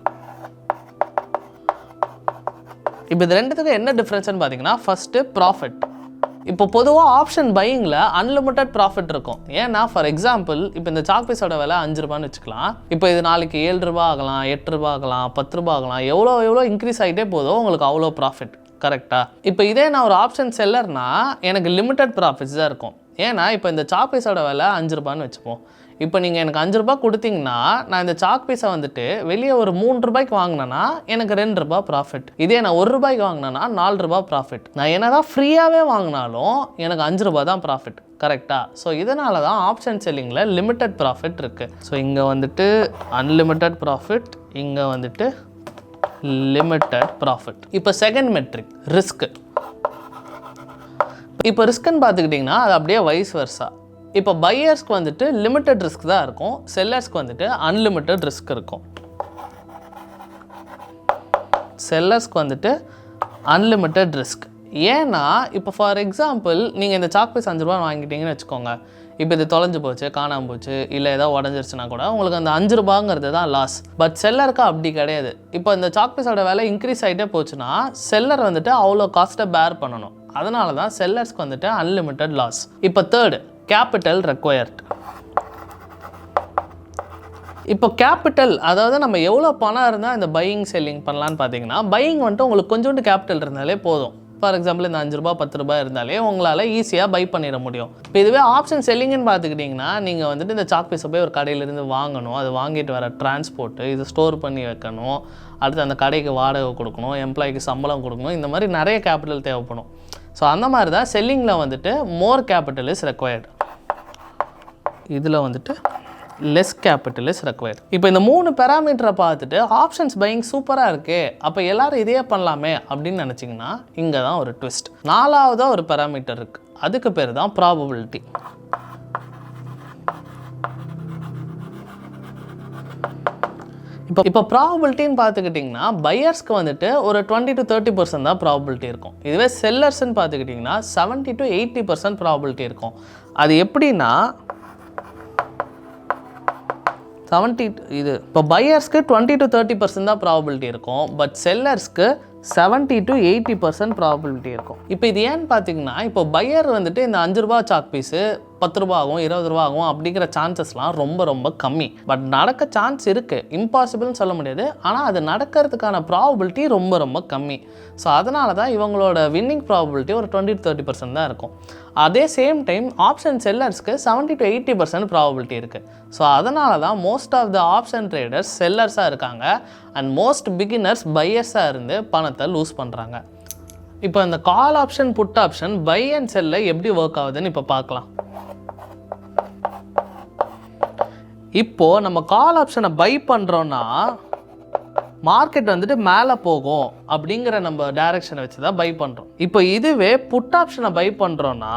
இப்போ இது 2த்துக்கும் என்ன டிஃப்ரென்ஸ்னு பார்த்தீங்கன்னா, ஃபஸ்ட்டு ப்ராஃபிட். இப்போ பொதுவாக ஆப்ஷன் பையிங்கில் அன்லிமிட்டட் ப்ராஃபிட் இருக்கும். ஏன்னா ஃபார் எக்ஸாம்பிள் இப்போ இந்த சாக் பீஸோட விலை 5 ரூபான்னு வச்சுக்கலாம். இப்போ இது நாளைக்கு 7 ரூபா ஆகலாம், 8 ரூபா ஆகலாம், 10 ரூபா ஆகலாம். எவ்வளோ இன்க்ரீஸ் ஆகிட்டே போதோ உங்களுக்கு அவ்வளோ ப்ராஃபிட். கரெக்டாக? இப்போ இதே நான் ஒரு ஆப்ஷன் செல்லர்னா எனக்கு லிமிட்டட் ப்ராஃபிட்ஸ் தான் இருக்கும். ஏன்னா இப்போ இந்த சாக் பீஸோட விலை 5 ரூபான்னு வச்சுப்போம். இப்போ நீங்கள் எனக்கு 5 ரூபா கொடுத்தீங்கன்னா நான் இந்த சாக் பீஸை வந்துட்டு வெளியே ஒரு 3 ரூபாய்க்கு வாங்கினேன்னா எனக்கு 2 ரூபா ப்ராஃபிட். இதே நான் 1 ரூபாய்க்கு வாங்கினேன்னா 4 ரூபா ப்ராஃபிட். நான் என்ன தான் ஃப்ரீயாகவே வாங்கினாலும் எனக்கு 5 ரூபா தான் ப்ராஃபிட். கரெக்டாக? ஸோ இதனால தான் ஆப்ஷன் செல்லிங்கில் லிமிட்டட் ப்ராஃபிட் இருக்குது. ஸோ இங்கே வந்துட்டு அன்லிமிட்டட் ப்ராஃபிட், இங்கே வந்துட்டு லிமிட்டட் ப்ராஃபிட். இப்போ செகண்ட் மெட்ரிக் ரிஸ்க்கு. இப்போ ரிஸ்க்குன்னு பார்த்துக்கிட்டிங்கன்னா அது அப்படியே வைஸ் வர்ஸா. இப்போ பையர்ஸ்க்கு வந்துட்டு லிமிட்டட் ரிஸ்க் தான் இருக்கும், செல்லர்ஸ்க்கு வந்துட்டு அன்லிமிட்டட் ரிஸ்க் இருக்கும். செல்லர்ஸ்க்கு வந்துட்டு அன்லிமிட்டட் ரிஸ்க். ஏன்னா இப்போ ஃபார் எக்ஸாம்பிள் நீங்கள் இந்த சாக் பீஸ் 5 ரூபா வாங்கிட்டீங்கன்னு வச்சுக்கோங்க. இப்போ இது தொலைஞ்சு போச்சு, காணாமல் போச்சு, இல்லை ஏதாவது உடஞ்சிருச்சுன்னா கூட உங்களுக்கு அந்த 5 ரூபாங்கிறது தான் லாஸ். பட் செல்லருக்கு அப்படி கிடையாது. இப்போ இந்த சாக் பீஸோட விலை இன்க்ரீஸ் ஆகிட்டே போச்சுன்னா செல்லர் வந்துட்டு அவ்வளோ காஸ்ட்டை பேர் பண்ணணும். அதனால தான் செல்லர்ஸ்க்கு வந்துட்டு அன்லிமிட்டட் லாஸ். இப்போ தேர்டு கேபிட்டல் ரெக்வயர்ட். இப்போ கேபிட்டல் அதாவது நம்ம எவ்வளோ பணம் இருந்தால் இந்த பையிங் செல்லிங் பண்ணலான்னு பார்த்தீங்கன்னா, பையிங் வந்துட்டு உங்களுக்கு கொஞ்சோண்டு கேபிட்டல் இருந்தாலே போதும். ஃபார் எக்ஸாம்பிள் இந்த 5 ரூபா 10 ரூபாய் இருந்தாலே உங்களால் ஈஸியாக பை பண்ணிட முடியும். இப்போ இதுவே ஆப்ஷன் செல்லிங்னு பார்த்துக்கிட்டிங்கன்னா நீங்கள் வந்துட்டு இந்த சாக் பீஸை போய் ஒரு கடையிலேருந்து வாங்கணும், அது வாங்கிட்டு வர டிரான்ஸ்போர்ட்டு, இது ஸ்டோர் பண்ணி வைக்கணும், அடுத்து அந்த கடைக்கு வாடகை கொடுக்கணும், எம்ப்ளாய்க்கு சம்பளம் கொடுக்கணும், இந்த மாதிரி நிறைய கேபிட்டல் தேவைப்படும். ஸோ அந்த மாதிரி தான் செல்லிங்கில் வந்துட்டு மோர் கேபிட்டல் இஸ் ரெக்வயர்டு, இதில் வந்துட்டு லெஸ் கேபிட்டல் இஸ் ரெக்வயர்டு. இப்போ இந்த 3 பேராமீட்டரை பார்த்துட்டு ஆப்ஷன்ஸ் பையிங் சூப்பராக இருக்கே, அப்போ எல்லோரும் இதே பண்ணலாமே அப்படின்னு நினச்சிங்கன்னா இங்கே தான் ஒரு ட்விஸ்ட். 4ஆவதாக ஒரு பேராமீட்டர் இருக்குது, அதுக்கு பேர் தான் ப்ராபபிலிட்டி. இப்போ ப்ராபபிலிட்டின்னு பார்த்துக்கிட்டிங்கன்னா பையர்ஸ்க்கு வந்துட்டு ஒரு 20 to 30% தான் ப்ராபபிலிட்டி இருக்கும். இதுவே செல்லர்ஸ்ன்னு பார்த்துக்கிட்டிங்கன்னா 70 to 80% ப்ராபபிலிட்டி இருக்கும். அது எப்படின்னா 70 இது இப்போ பையர்ஸ்க்கு 20 to 30% தான் ப்ராபபிலிட்டி இருக்கும், பட் செல்லர்ஸ்க்கு 70 to 80% ப்ராபபிலிட்டி இருக்கும். இப்போ இது ஏன்னு பார்த்தீங்கன்னா இப்போ பையர் வந்துட்டு இந்த 5 ரூபா சாக் பீஸு 10 ரூபா ஆகும் 20 ரூபா ஆகும் அப்படிங்கிற சான்சஸ்லாம் ரொம்ப ரொம்ப கம்மி. பட் நடக்க சான்ஸ் இருக்குது, இம்பாசிபிள்னு சொல்ல முடியாது, ஆனால் அது நடக்கிறதுக்கான ப்ராபபிலிட்டி ரொம்ப ரொம்ப கம்மி. ஸோ அதனால தான் இவங்களோட வின்னிங் ப்ராபபிலிட்டி ஒரு 20 to 30% தான் இருக்கும். அதே சேம் டைம் ஆப்ஷன் செல்லர்ஸ்க்கு 70 to 80% ப்ராபபிலிட்டி இருக்குது. ஸோ அதனால தான் most of the option traders செல்லர்ஸாக இருக்காங்க அண்ட் மோஸ்ட் பிகினர்ஸ் பையர்ஸாக இருந்து பணத்தை லூஸ் பண்ணுறாங்க. இப்போ இந்த call option put option buy and செல்ல எப்படி ஒர்க் ஆகுதுன்னு இப்போ பார்க்கலாம். இப்போது நம்ம கால் ஆப்ஷனை பை பண்ணுறோன்னா மார்க்கெட் வந்துட்டு மேலே போகும் அப்படிங்கிற நம்ம டைரக்ஷனை வச்சு தான் பை பண்ணுறோம். இப்போ இதுவே புட் ஆப்ஷனை பை பண்ணுறோன்னா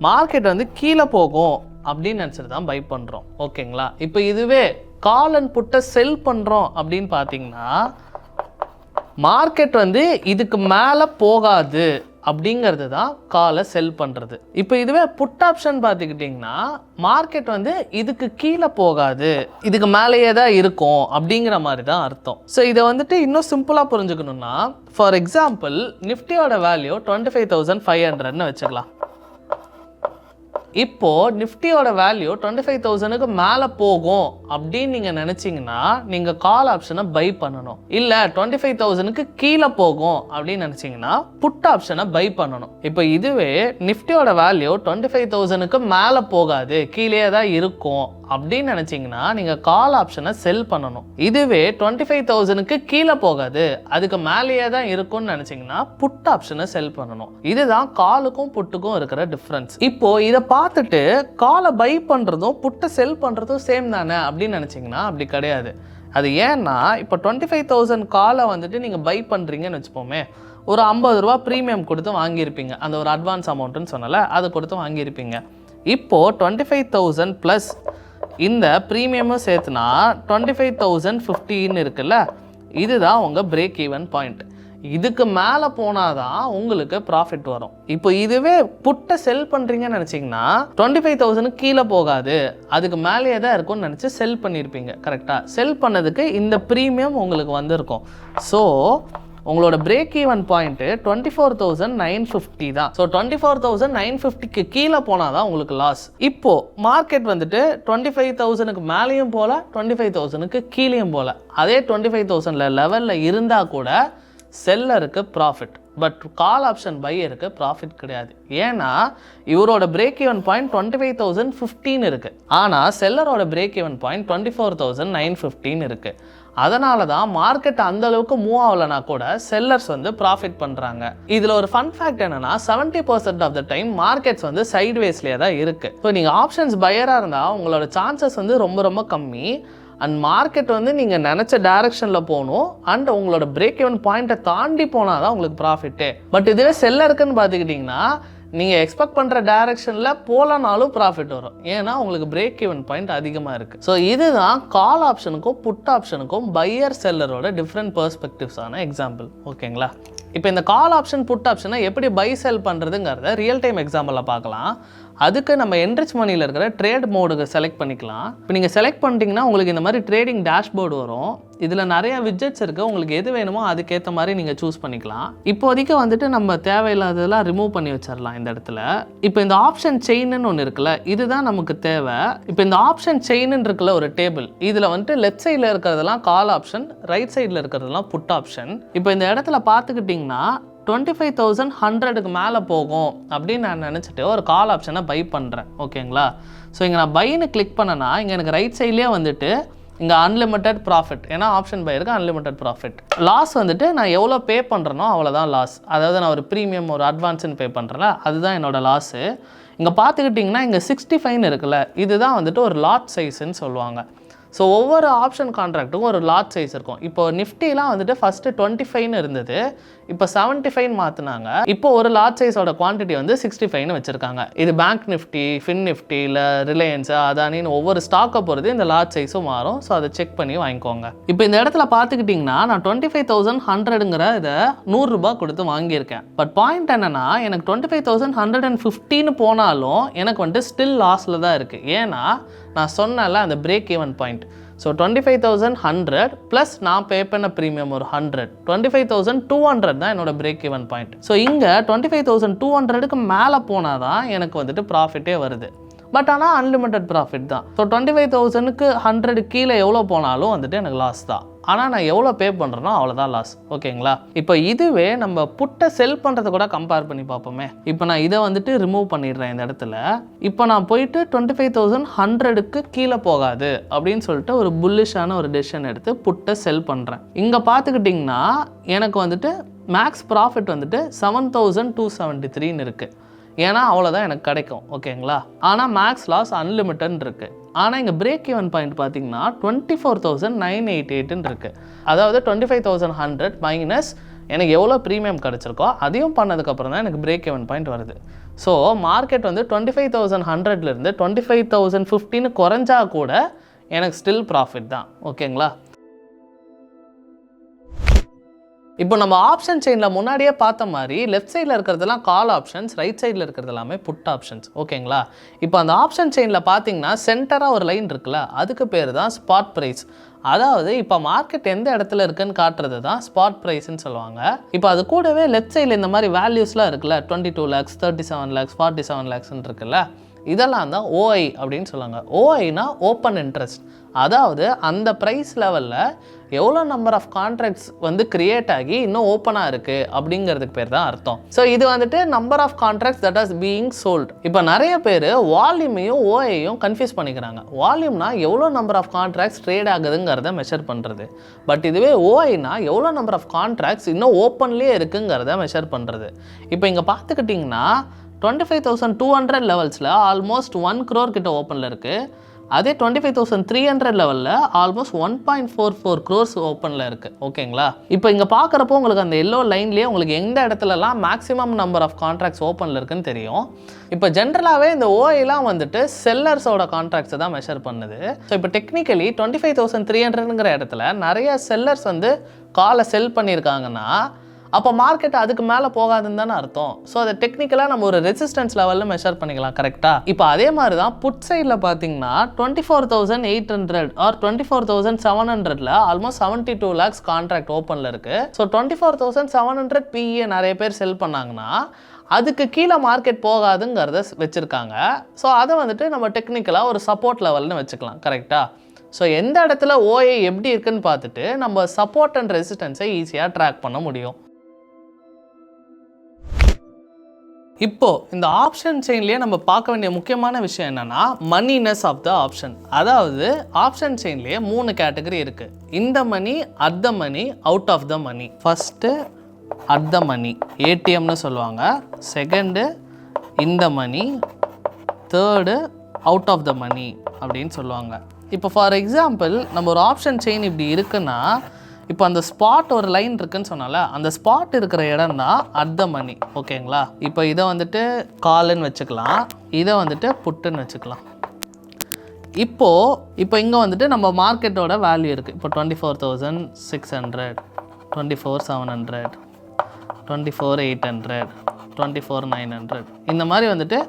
மார்க்கெட் வந்து கீழே போகும் அப்படின்னு நினச்சிட்டு தான் பை பண்ணுறோம். ஓகேங்களா? இப்போ இதுவே கால் அண்ட் புட்டை செல் பண்ணுறோம் அப்படின்னு பார்த்தீங்கன்னா மார்க்கெட் வந்து இதுக்கு மேலே போகாது அப்படிங்கிறது தான் காலை செல் பண்ணுறது. இப்போ இதுவே புட் ஆப்ஷன் பார்த்துக்கிட்டிங்கன்னா மார்க்கெட் வந்து இதுக்கு கீழே போகாது, இதுக்கு மேலேயே தான் இருக்கும் அப்படிங்கிற மாதிரி தான் அர்த்தம். ஸோ இதை வந்துட்டு இன்னும் சிம்பிளாக புரிஞ்சுக்கணுன்னா ஃபார் எக்ஸாம்பிள் நிஃப்டியோட வேல்யூ 25,500ன்னு வச்சுக்கலாம். இப்போது நிஃப்டியோட வேல்யூ 25,000க்கு மேலே போகும் அப்படின்னு நீங்கள் நினச்சிங்கன்னா நீங்கள் கால் ஆப்ஷனை பை பண்ணணும். இல்லை 25,000க்கு கீழே போகும் அப்படின்னு நினச்சிங்கன்னா புட் ஆப்ஷனை பை பண்ணணும். இப்போ இதுவே நிஃப்டியோட வேல்யூ 25,000க்கு மேலே போகாது, கீழே தான் இருக்கும் அப்படின்னு நினச்சிங்கன்னா நீங்கள் கால் ஆப்ஷனை செல் பண்ணணும். இதுவே 25,000க்கு கீழே போகாது, அதுக்கு மேலேயே தான் இருக்கும்னு நினச்சிங்கன்னா புட் ஆப்ஷனை செல் பண்ணணும். இதுதான் காலுக்கும் புட்டுக்கும் இருக்கிற டிஃப்ரென்ஸ். இப்போது இதை பார்த்துட்டு காலை பை பண்ணுறதும் புட்டை செல் பண்ணுறதும் சேம் தானே அப்படின்னு நினச்சிங்கன்னா அப்படி கிடையாது. அது ஏன்னா இப்போ 25,000 காலை வந்துட்டு நீங்கள் பை பண்ணுறீங்கன்னு வச்சுப்போமே, ஒரு 50 ரூபா ப்ரீமியம் கொடுத்து வாங்கியிருப்பீங்க, அந்த ஒரு அட்வான்ஸ் அமௌண்ட்டுன்னு சொன்னால அதை கொடுத்து வாங்கியிருப்பீங்க. இப்போது 25,000 ப்ளஸ் இந்த ப்ரீமியமும் சேர்த்துனா 25,015 இருக்குல்ல, இதுதான் உங்கள் பிரேக் ஈவன் பாயிண்ட். இதுக்கு மேலே போனால் தான் உங்களுக்கு ப்ராஃபிட் வரும். இப்போ இதுவே புட்டை செல் பண்ணுறீங்கன்னு நினச்சிங்கன்னா 25,000க்கு கீழே போகாது, அதுக்கு மேலேயே தான் இருக்கும்னு நினச்சி செல் பண்ணியிருப்பீங்க. கரெக்டாக? செல் பண்ணதுக்கு இந்த ப்ரீமியம் உங்களுக்கு வந்திருக்கும். ஸோ உங்களோட பிரேக் ஈவன் பாயிண்ட்டு 24,950 தான். ஸோ 24,950க்கு கீழே போனால் தான் உங்களுக்கு லாஸ். இப்போது மார்க்கெட் வந்துட்டு 25,000க்கு மேலேயும் போல் 25,000க்கு கீழேயும் போல் அதே 25,000 லெவலில் இருந்தால் கூட செல்லருக்கு ப்ராஃபிட், பட் கால் ஆப்ஷன் பையருக்கு ப்ராஃபிட் கிடையாது. ஏன்னா இவரோட பிரேக் ஈவன் பாயிண்ட் 25,015 இருக்குது. ஆனால் செல்லரோட பிரேக் ஈவன் பாயிண்ட் 24,915 இருக்குது. அதனால தான் மார்க்கெட் அந்த அளவுக்கு மூவ் ஆகலைனா கூட செல்லர்ஸ் வந்து ப்ராஃபிட் பண்ணுறாங்க. இதில் ஒரு ஃபன் ஃபேக்ட் என்னன்னா 70% ஆஃப் த டைம் மார்க்கெட்ஸ் வந்து சைட்வேஸ்லேயே தான் இருக்குது. ஸோ நீங்கள் ஆப்ஷன்ஸ் பையராக இருந்தால் உங்களோட சான்சஸ் வந்து ரொம்ப ரொம்ப கம்மி. அண்ட் மார்க்கெட் வந்து நீங்கள் நினச்ச டைரக்ஷனில் போகணும் அண்ட் உங்களோட பிரேக் ஈவன் பாயிண்ட்டை தாண்டி போனால் தான் உங்களுக்கு ப்ராஃபிட்டே. பட் இதுவே செல்லருக்குன்னு பார்த்துக்கிட்டிங்கன்னா நீங்கள் எக்ஸ்பெக்ட் பண்ணுற டைரக்ஷனில் போகலனாலும் ப்ராஃபிட் வரும். ஏன்னா உங்களுக்கு பிரேக் ஈவன் பாயிண்ட் அதிகமாக இருக்குது. ஸோ இதுதான் கால் ஆப்ஷனுக்கும் புட் ஆப்ஷனுக்கும் பையர் செல்லரோட டிஃப்ரெண்ட் பெர்ஸ்பெக்டிவ்ஸான எக்ஸாம்பிள். ஓகேங்களா? இப்போ இந்த கால் ஆப்ஷன் புட் ஆப்ஷனை எப்படி பை செல் பண்ணுறதுங்கிறத ரியல் டைம் எக்ஸாம்பிளில் பார்க்கலாம். அதுக்கு நம்ம என்ரிச் மணியில் இருக்கிற ட்ரேட் மோடுக்கு செலக்ட் பண்ணிக்கலாம். இப்போ நீங்கள் செலக்ட் பண்ணிட்டீங்கன்னா உங்களுக்கு இந்த மாதிரி ட்ரேடிங் டேஷ்போர்டு வரும். இதில் நிறைய விட்ஜெட்ஸ் இருக்குது. உங்களுக்கு எது வேணுமோ அதுக்கேற்ற மாதிரி நீங்கள் சூஸ் பண்ணிக்கலாம். இப்போதைக்கு வந்துட்டு நம்ம தேவையில்லாததெல்லாம் ரிமூவ் பண்ணி வச்சிடலாம் இந்த இடத்துல. இப்போ இந்த ஆப்ஷன் செயின்னு ஒன்று இருக்குல்ல, இதுதான் நமக்கு தேவை. இப்போ இந்த ஆப்ஷன் செயின்னு இருக்குல்ல ஒரு டேபிள், இதில் வந்துட்டு லெஃப்ட் சைடில் இருக்கிறதெல்லாம் கால் ஆப்ஷன், ரைட் சைடில் இருக்கிறதெல்லாம் புட் ஆப்ஷன். இப்போ இந்த இடத்துல பார்த்துக்கிட்டிங்கன்னா 25,100க்கு மேலே போகும் அப்படின்னு நான் நினச்சிட்டு ஒரு கால் ஆப்ஷனை பை பண்ணுறேன். ஓகேங்களா? ஸோ இங்கே நான் பைன்னு கிளிக் பண்ணேன்னா இங்கே எனக்கு ரைட் சைட்லேயே வந்துட்டு இங்கே அன்லிமிட்டட் ப்ராஃபிட், ஏன்னா ஆப்ஷன் பை இருக்குது, அன்லிமிட்டட் ப்ராஃபிட். லாஸ் வந்துட்டு நான் எவ்வளோ பே பண்ணுறேனோ அவ்வளோதான் லாஸ். அதாவது நான் ஒரு ப்ரீமியம் ஒரு அட்வான்ஸ்ன்னு பே பண்ணுறேன்ல, அதுதான் என்னோடய லாஸு. இங்கே பார்த்துக்கிட்டிங்கன்னா இங்கே 65 இருக்குல்ல, இதுதான் வந்துட்டு ஒரு லாட் சைஸ்ன்னு சொல்லுவாங்க. ஸோ ஒவ்வொரு ஆப்ஷன் கான்ட்ராக்ட்டுக்கும் ஒரு லாட் சைஸ் இருக்கும். இப்போ நிஃப்டிலாம் வந்துட்டு ஃபஸ்ட்டு 25 இருந்தது, இப்போ 75 மாற்றினாங்க. இப்போ ஒரு லாட் சைஸோட குவான்டிட்டி வந்து 65 வச்சுருக்காங்க. இது பேங்க் நிஃப்டி, ஃபின் நிஃப்டி, இல்லை ரிலையன்ஸு, அதானின்னு ஒவ்வொரு ஸ்டாக்கை பொறுத்து இந்த லாட் சைஸும் மாறும். ஸோ அதை செக் பண்ணி வாங்கிக்கோங்க. இப்போ இந்த இடத்துல பார்த்துக்கிட்டிங்கன்னா நான் 25,100ங்கிற இதை 100 ரூபா கொடுத்து வாங்கியிருக்கேன். பட் பாயிண்ட் என்னென்னா எனக்கு 25,115 போனாலும் எனக்கு வந்துட்டு ஸ்டில் லாஸில் தான் இருக்குது. ஏன்னா நான் சொன்னல அந்த break even point. So 25,100 plus நான் பே பண்ண ப்ரீமியம் ஒரு 100, 25,200 தான் என்னோட பிரேக் ஈவன் பாயிண்ட். ஸோ இங்கே 25,200க்கு மேலே போனால் தான் எனக்கு வந்துட்டு ப்ராஃபிட்டே வருது. பட் ஆனால் அன்லிமிட்டட் ப்ராஃபிட் தான். ஸோ 25,000க்கு 100 கீழே எவ்வளோ போனாலும் வந்துட்டு எனக்கு லாஸ் தான். ஆனால் நான் எவ்வளோ பே பண்ணுறேனோ அவ்வளோதான் லாஸ். ஓகேங்களா? இப்போ இதுவே நம்ம புட்டை செல் பண்ணுறதை கூட கம்பேர் பண்ணி பார்ப்போமே. இப்போ நான் இதை வந்துட்டு ரிமூவ் பண்ணிடுறேன் இந்த இடத்துல. இப்போ நான் போயிட்டு 25,100க்கு கீழே போகாது அப்படின்னு சொல்லிட்டு ஒரு புல்லிஷான ஒரு டெசிஷன் எடுத்து புட்டை செல் பண்ணுறேன். இங்கே பார்த்துக்கிட்டிங்கன்னா எனக்கு வந்துட்டு மேக்ஸ் ப்ராஃபிட் வந்துட்டு 7,273 இருக்குது. ஏன்னா அவ்வளோதான் எனக்கு கிடைக்கும். ஓகேங்களா? ஆனால் மேக்ஸ் லாஸ் அன்லிமிட்டட்னு இருக்குது. ஆனால் இங்கே பிரேக் ஈவன் பாயிண்ட் பார்த்தீங்கன்னா 24,988 இருக்குது. அதாவது 25,100 மைனஸ் எனக்கு எவ்வளோ ப்ரீமியம் கிடச்சிருக்கோ அதையும் பண்ணதுக்கப்புறம் தான் எனக்கு பிரேக் ஈவன் பாயிண்ட் வருது. ஸோ மார்க்கெட் வந்து 25,100லேருந்து 25,015 குறைஞ்சா கூட எனக்கு ஸ்டில் ப்ராஃபிட் தான். ஓகேங்களா? இப்போ நம்ம ஆப்ஷன் செயினில் முன்னாடியே பார்த்த மாதிரி லெஃப்ட் சைடில் இருக்கிறதெல்லாம் கால் ஆப்ஷன்ஸ், ரைட் சைடில் இருக்கிறது எல்லாமே புட் ஆப்ஷன்ஸ். ஓகேங்களா? இப்போ அந்த ஆப்ஷன் செயினில் பார்த்தீங்கன்னா சென்டராக ஒரு லைன் இருக்குல்ல, அதுக்கு பேர் தான் ஸ்பாட் ப்ரைஸ். அதாவது இப்போ மார்க்கெட் எந்த இடத்துல இருக்குன்னு காட்டுறது தான் ஸ்பாட் ப்ரைஸ்ன்னு சொல்லுவாங்க. இப்போ அது கூடவே லெஃப்ட் சைடில் இந்த மாதிரி வேல்யூஸ்லாம் இருக்குல்ல, 22 lakhs, 37 lakhs, 47 lakhsன்னு இருக்குல்ல, இதெல்லாம் தான் ஓஐ அப்படின்னு சொல்லுவாங்க. ஓஐனா ஓப்பன் இன்ட்ரெஸ்ட். அதாவது அந்த ப்ரைஸ் லெவலில் எவ்வளோ நம்பர் ஆஃப் கான்ட்ராக்ட்ஸ் வந்து கிரியேட் ஆகி இன்னும் ஓப்பனாக இருக்குது அப்படிங்கிறதுக்கு பேர் தான் அர்த்தம். ஸோ இது வந்துட்டு number of contracts that as being sold. இப்போ நிறைய பேர் வால்யூமையும் ஓஐயும் கன்ஃபியூஸ் பண்ணிக்கிறாங்க. வால்யூம்னா எவ்வளோ நம்பர் ஆஃப் கான்ட்ராக்ட்ஸ் ட்ரேட் ஆகுதுங்கிறத மெஷர் பண்ணுறது. பட் இதுவே ஓஐனா எவ்வளோ நம்பர் ஆஃப் கான்ட்ராக்ட்ஸ் இன்னும் ஓப்பன்லேயே இருக்குங்கிறத மெஷர் பண்ணுறது. இப்போ இங்கே பார்த்துக்கிட்டிங்கன்னா 25,200 லெவல்ஸில் ஆல்மோஸ்ட் 1 crore கிட்ட ஓப்பனில் இருக்குது. அதே 25,300 லெவலில் ஆல்மோஸ்ட் 1.44 crores ஓப்பனில் இருக்குது. ஓகேங்களா? இப்போ இங்கே பார்க்குறப்போ உங்களுக்கு அந்த எல்லோ லைன்லேயே உங்களுக்கு எந்த இடத்துலலாம் மேக்ஸிமம் நம்பர் ஆஃப் கான்ட்ராக்ட்ஸ் ஓப்பனில் இருக்குன்னு தெரியும். இப்போ ஜென்ரலாகவே இந்த ஓஐலாம் வந்துட்டு செல்லர்ஸோட கான்ட்ராக்ட்ஸை தான் மெஷர் பண்ணுது. ஸோ இப்போ டெக்னிக்கலி 25,300ங்கிற இடத்துல நிறைய செல்லர்ஸ் வந்து காலை செல் பண்ணியிருக்காங்கன்னா அப்போ மார்க்கெட் அதுக்கு மேலே போகாதுன்னு தானே அர்த்தம். ஸோ அதை டெக்னிக்கலாக நம்ம ஒரு ரெசிஸ்டன்ஸ் லெவலில் மெஷர் பண்ணிக்கலாம். கரெக்டாக? இப்போ அதே மாதிரி தான் புட் சைடில் பார்த்தீங்கன்னா 24,800 ஆர் 24,700ல் ஆல்மோஸ்ட் 72 lakhs கான்ட்ராக்ட் ஓப்பனில் இருக்குது. ஸோ 24,700 பிஏ நிறைய பேர் செல் பண்ணாங்கன்னா அதுக்கு கீழே மார்க்கெட் போகாதுங்கிறத வச்சுருக்காங்க. ஸோ அதை வந்துட்டு நம்ம டெக்னிக்கலாக ஒரு சப்போர்ட் லெவல்னு வச்சுக்கலாம். கரெக்டாக? ஸோ எந்த இடத்துல ஓஏ எப்படி இருக்குன்னு பார்த்துட்டு நம்ம சப்போர்ட் அண்ட் ரெசிஸ்டன்ஸை ஈஸியாக ட்ராக் பண்ண முடியும். இப்போது இந்த ஆப்ஷன் செயின்லேயே நம்ம பார்க்க வேண்டிய முக்கியமான விஷயம் என்னென்னா மணினஸ் ஆஃப் த ஆப்ஷன். அதாவது ஆப்ஷன் செயின்லேயே 3 கேட்டகரி இருக்குது. In the money, at the money, out of the money. First at the money, ஏடிஎம்னு சொல்லுவாங்க. Second in the money, third out of the money அப்படின்னு சொல்லுவாங்க. இப்போ ஃபார் எக்ஸாம்பிள் நம்ம ஒரு ஆப்ஷன் செயின் இப்படி இருக்குன்னா, இப்போ அந்த ஸ்பாட் ஒரு லைன் இருக்குன்னு சொன்னால அந்த ஸ்பாட் இருக்கிற இடம் தான் அட் த மணி. ஓகேங்களா? இப்போ இதை வந்துட்டு கால்னு வச்சுக்கலாம், இதை வந்துட்டு புட்டுன்னு வச்சுக்கலாம். இப்போ இங்கே வந்துட்டு நம்ம மார்க்கெட்டோட வேல்யூ இருக்குது. இப்போ 24,600, 24,700, 24,800, 24,900 இந்த மாதிரி வந்துட்டு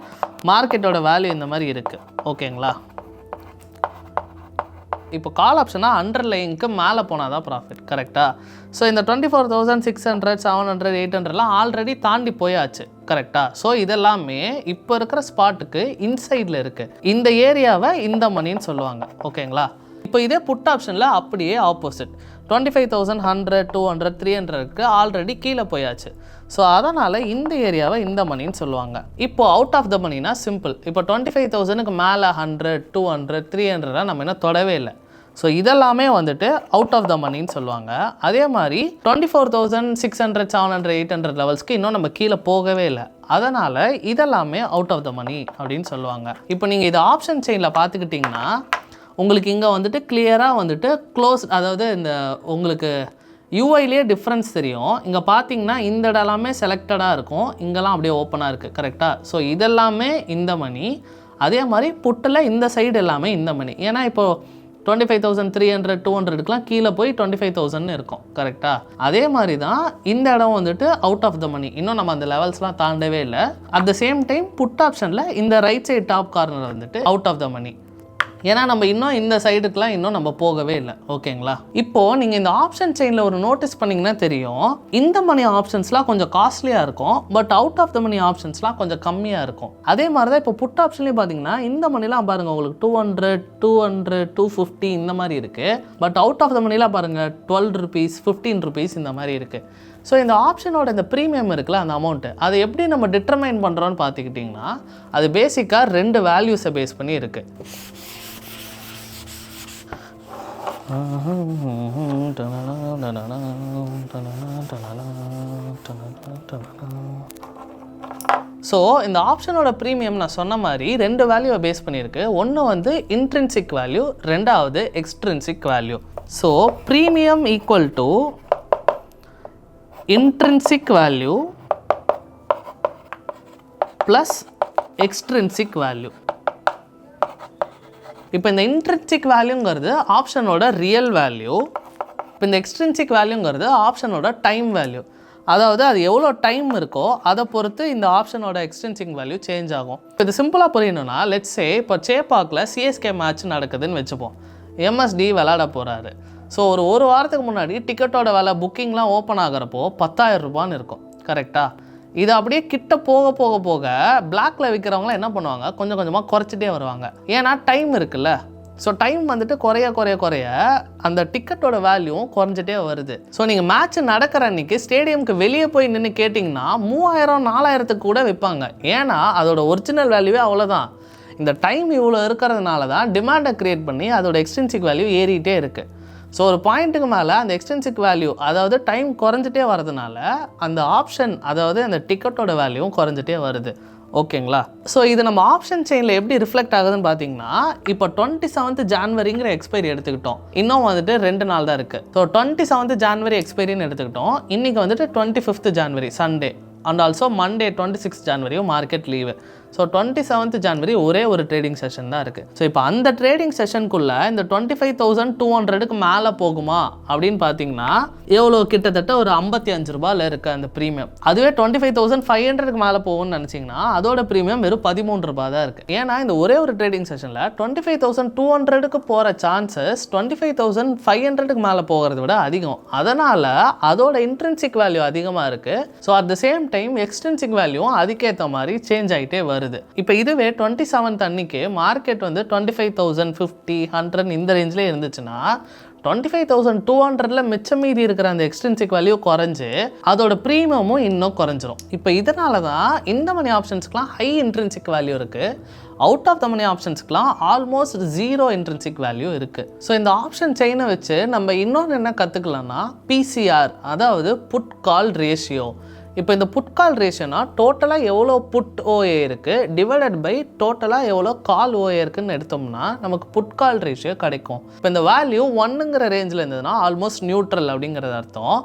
மார்க்கெட்டோட வேல்யூ இந்த மாதிரி இருக்குது. ஓகேங்களா? இப்போ கால் ஆப்ஷனாக அண்டர்லைனுக்கு மேலே போனால் தான் ப்ராஃபிட். கரெக்டாக? ஸோ இந்த 24,600, 700, 800லாம் ஆல்ரெடி தாண்டி போயாச்சு. கரெக்டாக? ஸோ இதெல்லாமே இப்போ இருக்கிற ஸ்பாட்டுக்கு இன்சைடில் இருக்குது. இந்த ஏரியாவை இந்த மணின்னு சொல்லுவாங்க. ஓகேங்களா? இப்போ இதே புட் ஆப்ஷனில் அப்படியே ஆப்போசிட். 25,100, 200, 300க்கு ஆல்ரெடி கீழே போயாச்சு. ஸோ அதனால் இந்த ஏரியாவை இந்த மணின்னு சொல்லுவாங்க. இப்போ அவுட் ஆஃப் த மணினா சிம்பிள். இப்போ 25,000க்கு மேலே 100, 200, 300 நம்ம இன்னும் தொடவே இல்லை. ஸோ இதெல்லாமே வந்துட்டு அவுட் ஆஃப் த மணின்னு சொல்லுவாங்க. அதே மாதிரி 24,600, 700, 800 லெவல்ஸ்க்கு இன்னும் நம்ம கீழே போகவே இல்லை. அதனால் இதெல்லாமே அவுட் ஆஃப் த மணி அப்படின்னு சொல்லுவாங்க. இப்போ நீங்கள் இதை ஆப்ஷன் செயினில் பார்த்துக்கிட்டிங்கன்னா உங்களுக்கு இங்கே வந்துட்டு கிளியராக வந்துட்டு க்ளோஸ், அதாவது இந்த உங்களுக்கு யூஐலேயே டிஃப்ரென்ஸ் தெரியும். இங்கே பார்த்தீங்கன்னா இந்த இடம்லாமே செலக்டடாக இருக்கும், இங்கெல்லாம் அப்படியே ஓப்பனாக இருக்குது. கரெக்டாக? ஸோ இதெல்லாமே இந்த மணி. அதே மாதிரி புட்டில் இந்த சைடு எல்லாமே இந்த மணி. ஏன்னா இப்போது 25,300, 200க்குலாம் கீழே போய் 25,000 இருக்கும். கரெக்டாக? அதே மாதிரி தான் இந்த இடம் வந்துட்டு அவுட் ஆஃப் த மணி. இன்னும் நம்ம அந்த லெவல்ஸ்லாம் தாண்டவே இல்லை. At the same time put ஆப்ஷனில் இந்த ரைட் சைடு டாப் கார்னர் வந்துட்டு அவுட் ஆஃப் த மணி. ஏன்னா நம்ம இன்னும் இந்த சைடுக்கெலாம் இன்னும் நம்ம போகவே இல்லை. ஓகேங்களா? இப்போது நீங்கள் இந்த ஆப்ஷன் செயினில் ஒரு நோட்டீஸ் பண்ணிங்கன்னா தெரியும், இந்த மணி ஆப்ஷன்ஸ்லாம் கொஞ்சம் காஸ்ட்லியாக இருக்கும், பட் அவுட் ஆஃப் த மணி ஆப்ஷன்ஸ்லாம் கொஞ்சம் கம்மியாக இருக்கும். அதே மாதிரி தான் இப்போ புட் ஆப்ஷன்லேயும் பார்த்தீங்கன்னா இந்த மணிலாம் பாருங்கள் உங்களுக்கு 200, 200, 250 இந்த மாதிரி இருக்குது. பட் அவுட் ஆஃப் த மணிலாம் பாருங்கள் 12 rupees, 15 rupees இந்த மாதிரி இருக்குது. ஸோ இந்த ஆப்ஷனோட இந்த ப்ரீமியம் இருக்குல்ல, அந்த அமௌண்ட்டு அதை எப்படி நம்ம டிட்டர்மைன் பண்ணுறோன்னு பார்த்துக்கிட்டிங்கன்னா அது பேசிக்காக 2 வேல்யூஸை பேஸ் பண்ணி இருக்குது. ஸோ இந்த ஆப்ஷனோட ப்ரீமியம் நான் சொன்ன மாதிரி 2 வேல்யூவை பேஸ் பண்ணியிருக்கு. ஒன்று வந்து இன்ட்ரின்சிக் வேல்யூ, ரெண்டாவது extrinsic value. So premium equal to intrinsic value plus extrinsic value. இப்போ இந்த இன்ட்ரின்சிக் வேல்யூங்கிறது ஆப்ஷனோட ரியல் வேல்யூ. இப்போ இந்த எக்ஸ்ட்ரின்சிக் வேல்யூங்கிறது ஆப்ஷனோட டைம் வேல்யூ. அதாவது அது எவ்வளோ டைம் இருக்கோ அதை பொறுத்து இந்த ஆப்ஷனோட எக்ஸ்ட்ரின்சிக் வேல்யூ சேஞ்ச் ஆகும். இது சிம்பிளாக புரியணும்னா லெட்ஸே இப்போ சேப்பாக்கில் சிஎஸ்கே மேட்ச் நடக்குதுன்னு வச்சுப்போம். எம்எஸ்டி விளாட போகிறாரு. ஸோ ஒரு வாரத்துக்கு முன்னாடி டிக்கெட்டோட விலை புக்கிங்லாம் ஓப்பன் ஆகிறப்போ 10,000 ரூபான்னு இருக்கும். கரெக்டாக? இது அப்படியே கிட்ட போக போக போக பிளாக்ல விற்கிறவங்களாம் என்ன பண்ணுவாங்க, கொஞ்சம் கொஞ்சமாக குறைச்சிட்டே வருவாங்க. ஏன்னா டைம் இருக்குல்ல. ஸோ டைம் வந்துட்டு குறைய அந்த டிக்கெட்டோட வேல்யூவும் குறைஞ்சிட்டே வருது. ஸோ நீங்கள் மேட்ச் நடக்கிற அன்றைக்கி ஸ்டேடியமுக்கு வெளியே போய் நின்று கேட்டிங்கன்னா 3,000, 4,000க்கு கூட விற்பாங்க. ஏன்னா அதோட ஒரிஜினல் வேல்யூவே அவ்வளோதான். இந்த டைம் இவ்வளோ இருக்கிறதுனால தான் டிமாண்டை க்ரியேட் பண்ணி அதோட எக்ஸ்ட்ரின்சிக் வேல்யூ ஏறிட்டே இருக்குது. ஸோ ஒரு பாயிண்ட்டுக்கு மேலே அந்த எக்ஸ்ட்ரின்சிக் வேல்யூ, அதாவது டைம் குறைஞ்சிட்டே வரதுனால அந்த ஆப்ஷன், அதாவது அந்த டிக்கெட்டோட வேல்யூவும் குறைஞ்சிட்டே வருது. ஓகேங்களா? ஸோ இது நம்ம ஆப்ஷன் செயினில் எப்படி ரிஃப்ளெக்ட் ஆகுதுன்னு பார்த்தீங்கன்னா, இப்போ 27th ஜான்வரிங்கிற எக்ஸ்பைரி எடுத்துக்கிட்டோம். இன்னும் வந்துட்டு 2 நாள் தான் இருக்குது. ஸோ 27th ஜான்வரி எக்ஸ்பைரின்னு எடுத்துக்கிட்டோம். இன்றைக்கி வந்துட்டு 25th January Sunday and also Monday 26th ஜான்வரியும் market leave. So 27th January ஒரே ஒரு ட்ரேடிங் செஷன் தான் இருக்குது. ஸோ இப்போ அந்த ட்ரேடிங் செஷனுக்குள்ளே இந்த 25,200க்கு மேலே போகுமா அப்படின்னு பார்த்தீங்கன்னா எவ்வளோ, கிட்டத்தட்ட ஒரு 55 ரூபாயில் இருக்குது அந்த ப்ரீமியம். அதுவே 25,500க்கு மேலே போகும்னு நினச்சிங்கன்னா அதோட ப்ரீமியம் வெறும் 13 ரூபா தான் இருக்குது. ஏன்னா இந்த ஒரே ஒரு ட்ரேடிங் செஷனில் 25,200க்கு போகிற சான்சஸ் 25,500க்கு மேலே போகிறத விட அதிகம். அதனால் அதோட இன்ட்ரின்சிக் வேல்யூ அதிகமாக இருக்குது. So at the same time extrinsic வேல்யூவும் அதுக்கேற்ற மாதிரி சேஞ்ச் ஆகிட்டே வருது. இப்போ இதுவே 27th அன்னைக்கு மார்க்கெட் வந்து 25,050, 100 இந்த ரேஞ்சிலே இருந்துச்சுன்னா 25,200ல் மிச்சம் மீதி இருக்கிற அந்த எக்ஸ்ட்ரின்சிக் வேல்யூ குறைஞ்சு அதோட ப்ரீமியமும் இன்னும் குறைஞ்சிரும். இப்போ இதனால தான் இந்த மணி ஆப்ஷன்ஸ்க்குலாம் ஹை இன்ட்ரின்சிக் வேல்யூ இருக்குது, அவுட் ஆஃப் த மணி ஆப்ஷன்ஸ்க்குலாம் ஆல்மோஸ்ட் 0 இன்ட்ரின்சிக் வேல்யூ இருக்குது. ஸோ இந்த ஆப்ஷன் செயினை வச்சு நம்ம இன்னொன்று என்ன கற்றுக்கலாம்னா பிசிஆர், அதாவது புட் கால் ரேஷியோ. இப்போ இந்த புட் கால் ரேஷியோனா டோட்டலாக எவ்வளோ புட் ஓஏ இருக்குது டிவைடட் பை டோட்டலாக எவ்வளோ கால் ஓஏ இருக்குதுன்னு எடுத்தோம்னா நமக்கு புட் கால் ரேஷியோ கிடைக்கும். இப்போ இந்த வேல்யூ 1ங்கிற ரேஞ்சில் இருந்ததுன்னா ஆல்மோஸ்ட் நியூட்ரல் அப்படிங்கிறது அர்த்தம்.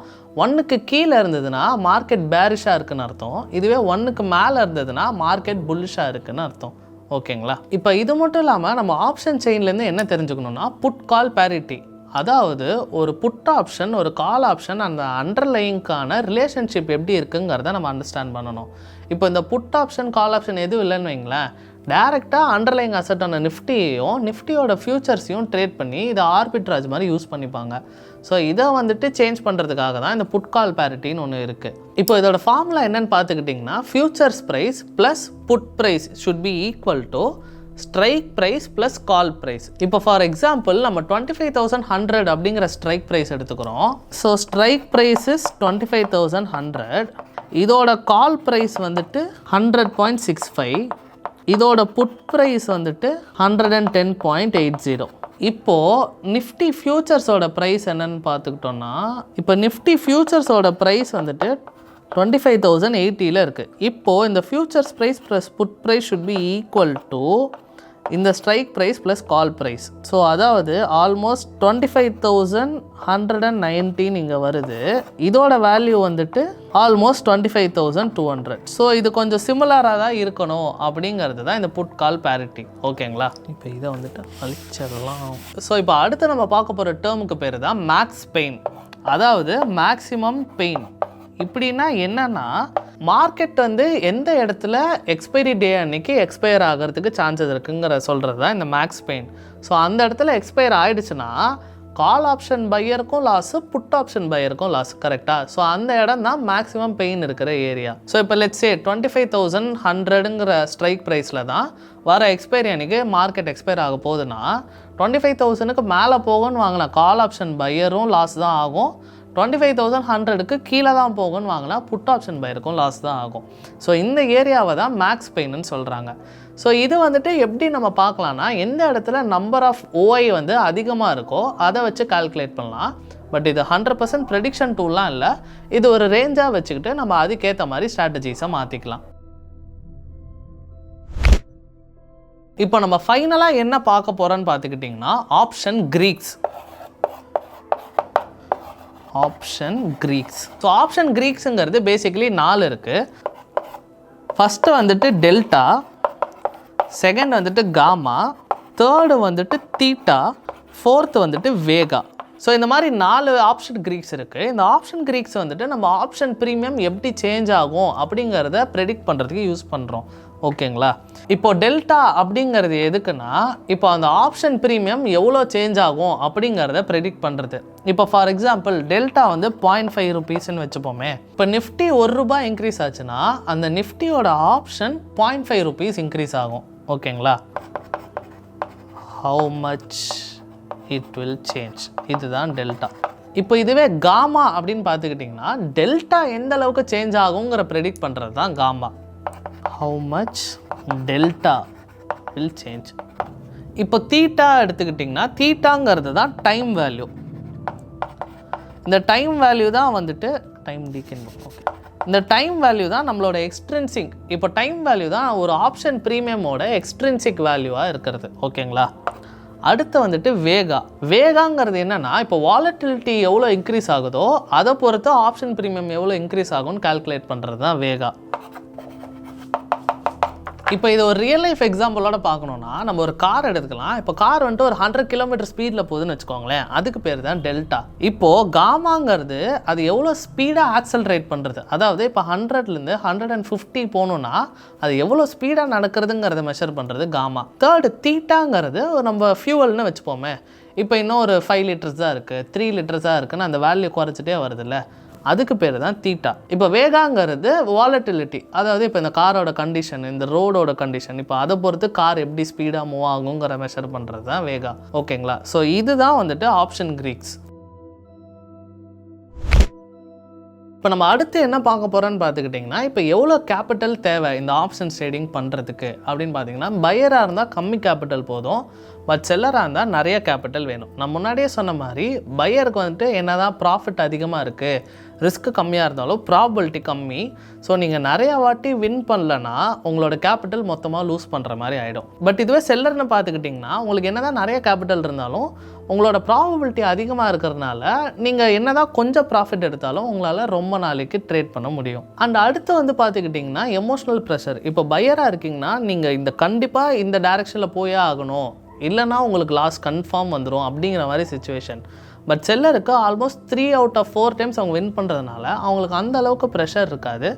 1க்கு கீழே இருந்ததுன்னா மார்க்கெட் பேரிஷாக இருக்குன்னு அர்த்தம். இதுவே 1க்கு மேலே இருந்ததுன்னா மார்க்கெட் புல்லிஷாக இருக்குன்னு அர்த்தம். ஓகேங்களா? இப்போ இது மட்டும் இல்லாமல் நம்ம ஆப்ஷன் செயின்லேருந்து என்ன தெரிஞ்சுக்கணும்னா புட் கால் பேரிட்டி, அதாவது ஒரு புட் ஆப்ஷன் ஒரு கால் ஆப்ஷன் அந்த அண்டர்லைங்கான ரிலேஷன்ஷிப் எப்படி இருக்குங்கிறத நம்ம அண்டர்ஸ்டாண்ட் பண்ணணும். இப்போ இந்த புட் ஆப்ஷன் கால் ஆப்ஷன் எதுவும் இல்லைன்னு வைங்களேன், டேரெக்டாக அண்டர்லைங் அசட்டான நிஃப்டியையும் நிஃப்டியோட ஃபியூச்சர்ஸையும் ட்ரேட் பண்ணி இதை ஆர்பிட்ராஜ் மாதிரி யூஸ் பண்ணிப்பாங்க. ஸோ இதை வந்துட்டு சேஞ்ச் பண்ணுறதுக்காக தான் இந்த புட் கால் பேரிட்டின்னு ஒன்று இருக்குது. இப்போ இதோட ஃபார்முலா என்னென்னு பார்த்துக்கிட்டிங்கன்னா futures price plus put price should be equal to strike price plus call price. இப்போ ஃபார் எக்ஸாம்பிள் நம்ம 25,100 அப்படிங்கிற ஸ்ட்ரைக் ப்ரைஸ் எடுத்துக்கிறோம். ஸோ ஸ்ட்ரைக் ப்ரைஸ் இஸ் 25,100, இதோட கால் ப்ரைஸ் வந்துட்டு 100.65, இதோட புட் ப்ரைஸ் வந்துட்டு 110.80. இப்போது நிஃப்டி ஃபியூச்சர்ஸோட ப்ரைஸ் என்னன்னு பார்த்துக்கிட்டோன்னா, இப்போ நிஃப்டி ஃபியூச்சர்ஸோட ப்ரைஸ் வந்துட்டு 25,080 இருக்குது. இப்போது இந்த futures price plus put price should be equal to இந்த strike price plus call price. So அதாவது ஆல்மோஸ்ட் 25,119 இங்கே வருது, இதோட வேல்யூ வந்துட்டு ஆல்மோஸ்ட் 25,200. ஸோ இது கொஞ்சம் சிமிலராக தான் இருக்கணும் அப்படிங்கிறது தான் இந்த புட் கால் பேரிட்டி. ஓகேங்களா? இப்போ இதை வந்துட்டு அழிச்சிடலாம். ஸோ இப்போ அடுத்து நம்ம பார்க்க போகிற டேர்முக்கு பேர் தான் மேக்ஸ் பெயின், அதாவது மேக்ஸிமம் பெயின். இப்படின்னா என்னன்னா மார்க்கெட் வந்து எந்த இடத்துல எக்ஸ்பைரி டே அன்னைக்கு எக்ஸ்பயர் ஆகிறதுக்கு சான்சஸ் இருக்குங்கிற சொல்கிறது தான் இந்த மேக்ஸ் பெயின். ஸோ அந்த இடத்துல எக்ஸ்பயர் ஆகிடுச்சுன்னா கால் ஆப்ஷன் பையருக்கும் லாஸு, புட் ஆப்ஷன் பையருக்கும் லாஸ். கரெக்டாக? ஸோ அந்த இடம் தான் மேக்ஸிமம் பெயின் இருக்கிற ஏரியா. ஸோ இப்போ லெட்ஸ் சே 25,100ங்கிற ஸ்ட்ரைக் ப்ரைஸில் தான் வர எக்ஸ்பைரி அன்றைக்கி மார்க்கெட் எக்ஸ்பயர் ஆக போகுதுன்னா 25,000க்கு மேலே போகும்னு வாங்கினா கால் ஆப்ஷன் பையரும் லாஸ் தான் ஆகும், 25,100க்கு கீழே தான் போகும்னு வாங்கினா புட் ஆப்ஷன் பையருக்கும் லாஸ் தான் ஆகும். ஸோ இந்த ஏரியாவை தான் மேக்ஸ் பெயின்னு சொல்கிறாங்க. ஸோ இது வந்துட்டு எப்படி நம்ம பார்க்கலான்னா எந்த இடத்துல நம்பர் ஆஃப் ஓஐ வந்து அதிகமாக இருக்கோ அதை வச்சு கால்குலேட் பண்ணலாம். பட் இது 100% ப்ரெடிக்ஷன் டூல்லாம் இல்லை, இது ஒரு ரேஞ்சாக வச்சுக்கிட்டு நம்ம அதுக்கேற்ற மாதிரி ஸ்ட்ராட்டஜிஸை மாற்றிக்கலாம். இப்போ நம்ம ஃபைனலாக என்ன பார்க்க போகிறோன்னு பார்த்துக்கிட்டிங்கன்னா option Greeks. Option Greeks. So option க்ரீக்ஸுங்கிறது பேசிக்கலி 4 இருக்குது. ஃபஸ்ட்டு வந்துட்டு டெல்டா, செகண்ட் வந்துட்டு காமா, தேர்டு வந்துட்டு தீட்டா, ஃபோர்த்து வந்துட்டு வேகா. ஸோ இந்த மாதிரி 4 ஆப்ஷன் க்ரீக்ஸ் இருக்குது. இந்த ஆப்ஷன் க்ரீக்ஸ் வந்துட்டு நம்ம ஆப்ஷன் ப்ரீமியம் எப்படி சேஞ்ச் ஆகும் அப்படிங்கிறத ப்ரெடிக்ட் பண்ணுறதுக்கு யூஸ் பண்ணுறோம். ஓகேங்களா? இப்போ டெல்டா அப்படிங்கிறது எதுக்குன்னா இப்போ அந்த ஆப்ஷன் ப்ரீமியம் எவ்வளோ சேஞ்ச் ஆகும் அப்படிங்கிறத ப்ரெடிக்ட் பண்ணுறது. இப்போ ஃபார் எக்ஸாம்பிள் டெல்டா வந்து 0.5 ருபீஸ்ன்னு வச்சுப்போமே. இப்போ நிஃப்டி ₹1 இன்க்ரீஸ் ஆச்சுன்னா அந்த நிஃப்டியோட ஆப்ஷன் 0.5 ருபீஸ் இன்க்ரீஸ் ஆகும். ஓகேங்களா? How much it will change, இதுதான் டெல்டா. இப்போ இதுவே காமா அப்படின்னு பார்த்துக்கிட்டிங்கன்னா டெல்டா எந்த அளவுக்கு சேஞ்ச் ஆகுங்கிற ப்ரெடிக்ட் பண்ணுறது தான் gamma. How much delta will change. இப்போ தீட்டா எடுத்துக்கிட்டிங்கன்னா தீட்டாங்கிறது தான் டைம் வேல்யூ. இந்த டைம் வேல்யூ தான் வந்துட்டு டைம் டீக்கன். ஓகே, இந்த டைம் வேல்யூ தான் நம்மளோட எக்ஸ்ட்ரின்சிக். இப்போ டைம் வேல்யூ தான் ஒரு ஆப்ஷன் ப்ரீமியமோட எக்ஸ்ட்ரின்சிக் வேல்யூவாக இருக்கிறது. ஓகேங்களா? அடுத்து வந்துட்டு வேகா. வேகாங்கிறது என்னென்னா இப்போ வாலட்டிலிட்டி எவ்வளோ இன்க்ரீஸ் ஆகுதோ அதை பொறுத்து ஆப்ஷன் ப்ரீமியம் எவ்வளோ இன்க்ரீஸ் ஆகும்னு கால்குலேட் பண்ணுறது தான் வேகா. இப்போ இது ஒரு ரியல் லைஃப் எக்ஸாம்பிளோட பார்க்கணுன்னா நம்ம ஒரு கார் எடுத்துக்கலாம். இப்போ கார் வந்துட்டு ஒரு 100 கிலோமீட்டர் ஸ்பீடில் போகுதுன்னு வச்சுக்கோங்களேன், அதுக்கு பேர் தான் டெல்டா. இப்போது காமாங்கிறது அது எவ்வளோ ஸ்பீடாக ஆக்சலரேட் பண்ணுறது, அதாவது இப்போ 100லேருந்து 150 போகணுன்னா அது எவ்வளோ ஸ்பீடாக நடக்கிறதுங்கிறத மெஷர் பண்ணுறது காமா. தேர்டு தீட்டாங்கிறது நம்ம ஃபியூவல்னு வச்சுப்போமே. இப்போ இன்னும் ஒரு 5 லிட்டர்ஸ் தான் இருக்குது, 3 லிட்டர்ஸ் தான் இருக்குன்னு அந்த வேல்யூ குறைச்சிட்டே வருதுல்ல, அதுக்கு பேர் தான் தீட்டா. இப்போ வேகாங்கிறது வாலட்டிலிட்டி, அதாவது இப்போ இந்த காரோட கண்டிஷன், இந்த ரோடோட கண்டிஷன், இப்போ அதை பொறுத்து கார் எப்படி ஸ்பீடாக மூவ் ஆகுங்கிற மெஷர் பண்ணுறது தான் வேகா. ஓகேங்களா? ஸோ இதுதான் வந்துட்டு ஆப்ஷன் கிரீக்ஸ். இப்போ நம்ம அடுத்து என்ன பார்க்க போகிறோன்னு பார்த்துக்கிட்டிங்கன்னா, இப்போ எவ்வளோ கேபிட்டல் தேவை இந்த ஆப்ஷன்ஸ் ட்ரேடிங் பண்ணுறதுக்கு அப்படின்னு பார்த்தீங்கன்னா, பையராக இருந்தால் கம்மி கேபிட்டல் போதும், பட் செல்லராக இருந்தால் நிறைய கேபிட்டல் வேணும். நான் முன்னாடியே சொன்ன மாதிரி பையருக்கு வந்துட்டு என்ன தான் ப்ராஃபிட் அதிகமாக இருக்குது, ரிஸ்க்கு கம்மியாக இருந்தாலும் ப்ராபபிலிட்டி கம்மி. ஸோ நீங்கள் நிறைய வாட்டி வின் பண்ணலன்னா உங்களோட கேபிட்டல் மொத்தமாக லூஸ் பண்ணுற மாதிரி ஆகிடும். பட் இதுவே செல்லர்னு பார்த்துக்கிட்டிங்கன்னா, உங்களுக்கு என்ன தான் நிறைய கேபிட்டல் இருந்தாலும் உங்களோட ப்ராபபிலிட்டி அதிகமாக இருக்கிறதுனால நீங்கள் என்ன தான் கொஞ்சம் ப்ராஃபிட் எடுத்தாலும் உங்களால் ரொம்ப நாளைக்கு ட்ரேட் பண்ண முடியும். அண்ட் அடுத்து வந்து பார்த்துக்கிட்டிங்கன்னா எமோஷ்னல் ப்ரெஷர். இப்போ பையராக இருக்கீங்கன்னா நீங்கள் இந்த கண்டிப்பாக இந்த டைரெக்ஷனில் போயே ஆகணும், இல்லைனா உங்களுக்கு லாஸ் கன்ஃபார்ம் வந்துடும் அப்படிங்கிற மாதிரி சிச்சுவேஷன். பட் செல்லருக்கு ஆல்மோஸ்ட் 3 out of 4 டைம்ஸ் அவங்க வின் பண்ணுறதுனால அவங்களுக்கு அந்த அளவுக்கு ப்ரெஷர் இருக்காது,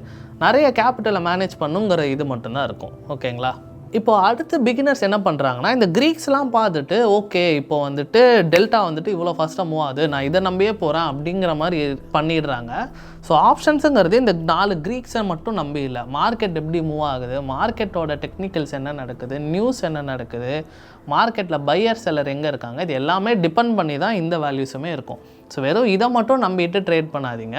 நிறைய கேபிட்டலை மேனேஜ் பண்ணுங்கிற இது மட்டும்தான் இருக்கும். ஓகேங்களா? இப்போ அடுத்து பிகினர்ஸ் என்ன பண்ணுறாங்கன்னா, இந்த க்ரீக்ஸ்லாம் பார்த்துட்டு ஓகே இப்போ வந்துட்டு டெல்டா வந்துட்டு இவ்வளோ ஃபாஸ்ட்டாக மூவ் ஆகுது, நான் இதை நம்பியே போகிறேன் அப்படிங்கிற மாதிரி பண்ணிடுறாங்க. ஸோ ஆப்ஷன்ஸுங்கிறது இந்த 4 க்ரீக்ஸை மட்டும் நம்பி இல்லை, மார்க்கெட் எப்படி மூவ் ஆகுது, மார்க்கெட்டோட டெக்னிக்கல்ஸ் என்ன நடக்குது, நியூஸ் என்ன நடக்குது, மார்க்கெட்டில் பையர் செல்லர் எங்கே இருக்காங்க, இது எல்லாமே டிபெண்ட் பண்ணி தான் இந்த வேல்யூஸுமே இருக்கும். ஸோ வெறும் இதை மட்டும் நம்பிட்டு ட்ரேட் பண்ணாதீங்க,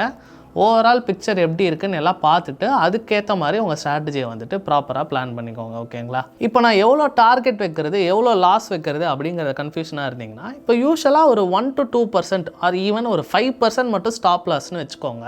ஓவரால் பிக்சர் எப்படி இருக்குன்னு எல்லாம் பார்த்துட்டு அதுக்கேற்ற மாதிரி உங்கள் ஸ்ட்ராட்டஜியை வந்துட்டு ப்ராப்பராக பிளான் பண்ணிக்கோங்க. ஓகேங்களா? இப்போ நான் எவ்வளோ டார்கெட் வைக்கிறது, எவ்வளோ லாஸ் வைக்கிறது அப்படிங்கிற கன்ஃபியூஷனாக இருந்தீங்கன்னா, இப்போ யூஸ்வலாக ஒரு 1 to 2% ஆர் ஈவன் ஒரு 5% மட்டும் ஸ்டாப் லாஸ்ன்னு வச்சுக்கோங்க.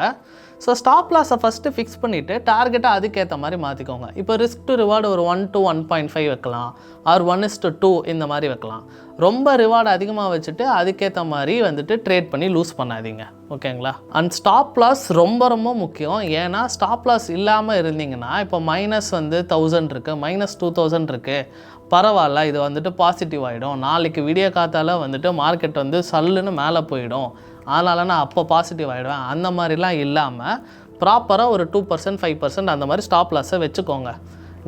ஸோ ஸ்டாப் லாஸை ஃபஸ்ட்டு ஃபிக்ஸ் பண்ணிவிட்டு டார்கெட்டை அதுக்கேற்ற மாதிரி மாற்றிக்கோங்க. இப்போ ரிஸ்க் டு ரிவார்டு ஒரு 1 to 1.5 வைக்கலாம், ஆர் 1:2 இந்த மாதிரி வைக்கலாம். ரொம்ப ரிவார்டு அதிகமாக வச்சுட்டு அதுக்கேற்ற மாதிரி வந்துட்டு ட்ரேட் பண்ணி லூஸ் பண்ணாதீங்க. ஓகேங்களா? அண்ட் ஸ்டாப் லாஸ் ரொம்ப ரொம்ப முக்கியம். ஏன்னா ஸ்டாப் லாஸ் இல்லாமல் இருந்தீங்கன்னா, இப்போ மைனஸ் வந்து 1000 இருக்குது, -2000 இருக்குது, பரவாயில்ல இது வந்துட்டு பாசிட்டிவ் ஆகிடும், நாளைக்கு விடிய காத்தால வந்துட்டு மார்க்கெட் வந்து சல்லுன்னு மேலே போயிடும், அதனால நான் அப்போ பாசிட்டிவ் ஆகிடுவேன், அந்த மாதிரிலாம் இல்லாமல் ப்ராப்பராக ஒரு 2% 5% அந்த மாதிரி ஸ்டாப் லாஸை வச்சுக்கோங்க.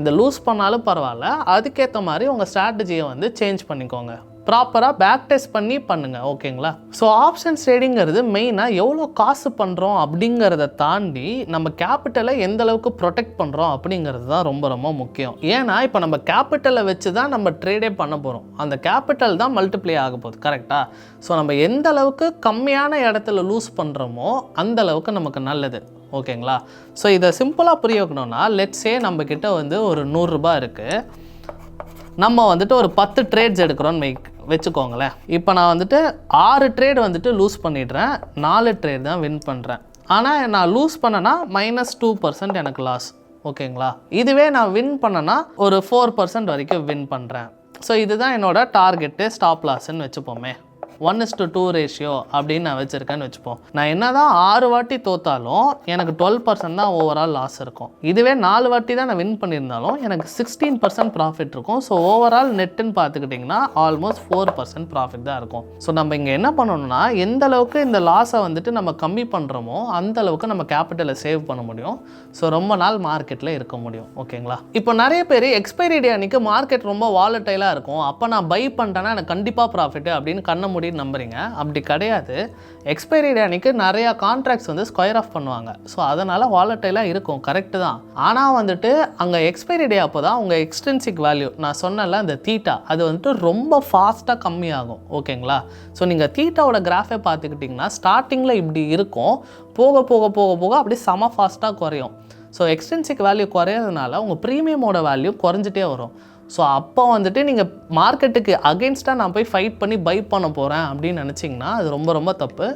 இந்த லூஸ் பண்ணாலும் பரவாயில்ல, அதுக்கேற்ற மாதிரி உங்கள் ஸ்ட்ராட்டஜியை வந்து சேஞ்ச் பண்ணிக்கோங்க, ப்ராப்பராக பேக் டெஸ்ட் பண்ணி பண்ணுங்கள். ஓகேங்களா? ஸோ ஆப்ஷன்ஸ் ட்ரேடிங்கிறது மெயினாக எவ்வளோ காசு பண்ணுறோம் அப்படிங்கிறத தாண்டி நம்ம கேபிட்டலை எந்த அளவுக்கு ப்ரொடெக்ட் பண்ணுறோம் அப்படிங்கிறது தான் ரொம்ப ரொம்ப முக்கியம். ஏன்னா இப்போ நம்ம கேபிட்டலை வச்சு தான் நம்ம ட்ரேடே பண்ண போகிறோம், அந்த கேபிட்டல் தான் மல்டிப்ளை ஆக போகுது. கரெக்டாக? ஸோ நம்ம எந்த அளவுக்கு கம்மியான இடத்துல லூஸ் பண்ணுறோமோ அந்த அளவுக்கு நமக்கு நல்லது. ஓகேங்களா? ஸோ இதை சிம்பிளாக புரிய வைக்கணும்னா, லெட்ஸே நம்மக்கிட்ட வந்து ஒரு 100 ரூபாய் இருக்குது, நம்ம வந்துட்டு ஒரு 10 ட்ரேட்ஸ் எடுக்கிறோன்னு வச்சுக்கோங்களேன். இப்போ நான் வந்துட்டு 6 ட்ரேட் வந்துட்டு லூஸ் பண்ணிடுறேன், 4 ட்ரேட் தான் வின் பண்ணுறேன். ஆனால் நான் லூஸ் பண்ணேன்னா -2% எனக்கு லாஸ். ஓகேங்களா? இதுவே நான் வின் பண்ணேன்னா ஒரு 4% வரைக்கும் வின் பண்ணுறேன். ஸோ இதுதான் என்னோட டார்கெட்டு, ஸ்டாப் லாஸ்ன்னு வச்சுப்போமே. 1:2 ரேஷியோ அப்படின்னு நான் வச்சுருக்கேன்னு வச்சுப்போம். நான் என்ன தான் 6 வாட்டி தோத்தாலும் எனக்கு 12% தான் ஓவரால் லாஸ் இருக்கும். இதுவே 4 வாட்டி தான் நான் வின் பண்ணியிருந்தாலும் எனக்கு 16% ப்ராஃபிட் இருக்கும். ஸோ ஓவரால் நெட்டுன்னு பார்த்துக்கிட்டிங்கன்னா ஆல்மோஸ்ட் 4% ப்ராஃபிட் தான் இருக்கும். ஸோ நம்ம இங்கே என்ன பண்ணணும்னா, எந்த அளவுக்கு இந்த லாஸை வந்துட்டு நம்ம கம்மி பண்ணுறோமோ அந்த அளவுக்கு நம்ம கேபிட்டலை சேவ் பண்ண முடியும். ஸோ ரொம்ப நாள் மார்க்கெட்டில் இருக்க முடியும். ஓகேங்களா? இப்போ நிறைய பேர் எக்ஸ்பைரி டே அன்றைக்கி மார்க்கெட் ரொம்ப வாலட்டைலாக இருக்கும், அப்போ நான் பை பண்ணிட்டேன்னா எனக்கு கண்டிப்பாக ப்ராஃபிட் அப்படின்னு கண்ண மூடி நம்புறீங்க. அப்படி கிடையாது. எக்ஸ்பைரி டே அன்னைக்கு நிறைய கான்ட்ராக்ட்ஸ் வந்து ஸ்கொயர் ஆஃப் பண்ணுவாங்க. ஸோ அதனால் வாலட்டைலாக இருக்கும், கரெக்டு தான். ஆனால் வந்துட்டு அங்கே எக்ஸ்பைரி டே அப்போ தான் உங்கள் எக்ஸ்ட்ரின்சிக் வேல்யூ, நான் சொன்னல அந்த தீட்டா, அது வந்துட்டு ரொம்ப ஃபாஸ்ட்டாக கம்மியாகும். ஓகேங்களா? ஸோ நீங்கள் தீட்டாவோட கிராஃபை பார்த்துக்கிட்டிங்கன்னா ஸ்டார்டிங்கில் இப்படி இருக்கும், போக போக போக போக அப்படி செம ஃபாஸ்ட்டாக குறையும். ஸோ எக்ஸ்ட்ரின்சிக் வேல்யூ குறையிறதுனால உங்கள் ப்ரீமியமோட வேல்யூ குறைஞ்சிட்டே வரும். ஸோ அப்போ வந்துட்டு நீங்கள் மார்க்கெட்டுக்கு அகெயின்ஸ்டாக நான் போய் ஃபைட் பண்ணி பை பண்ண போகிறேன் அப்படின்னு நினச்சிங்கன்னா அது ரொம்ப ரொம்ப தப்பு.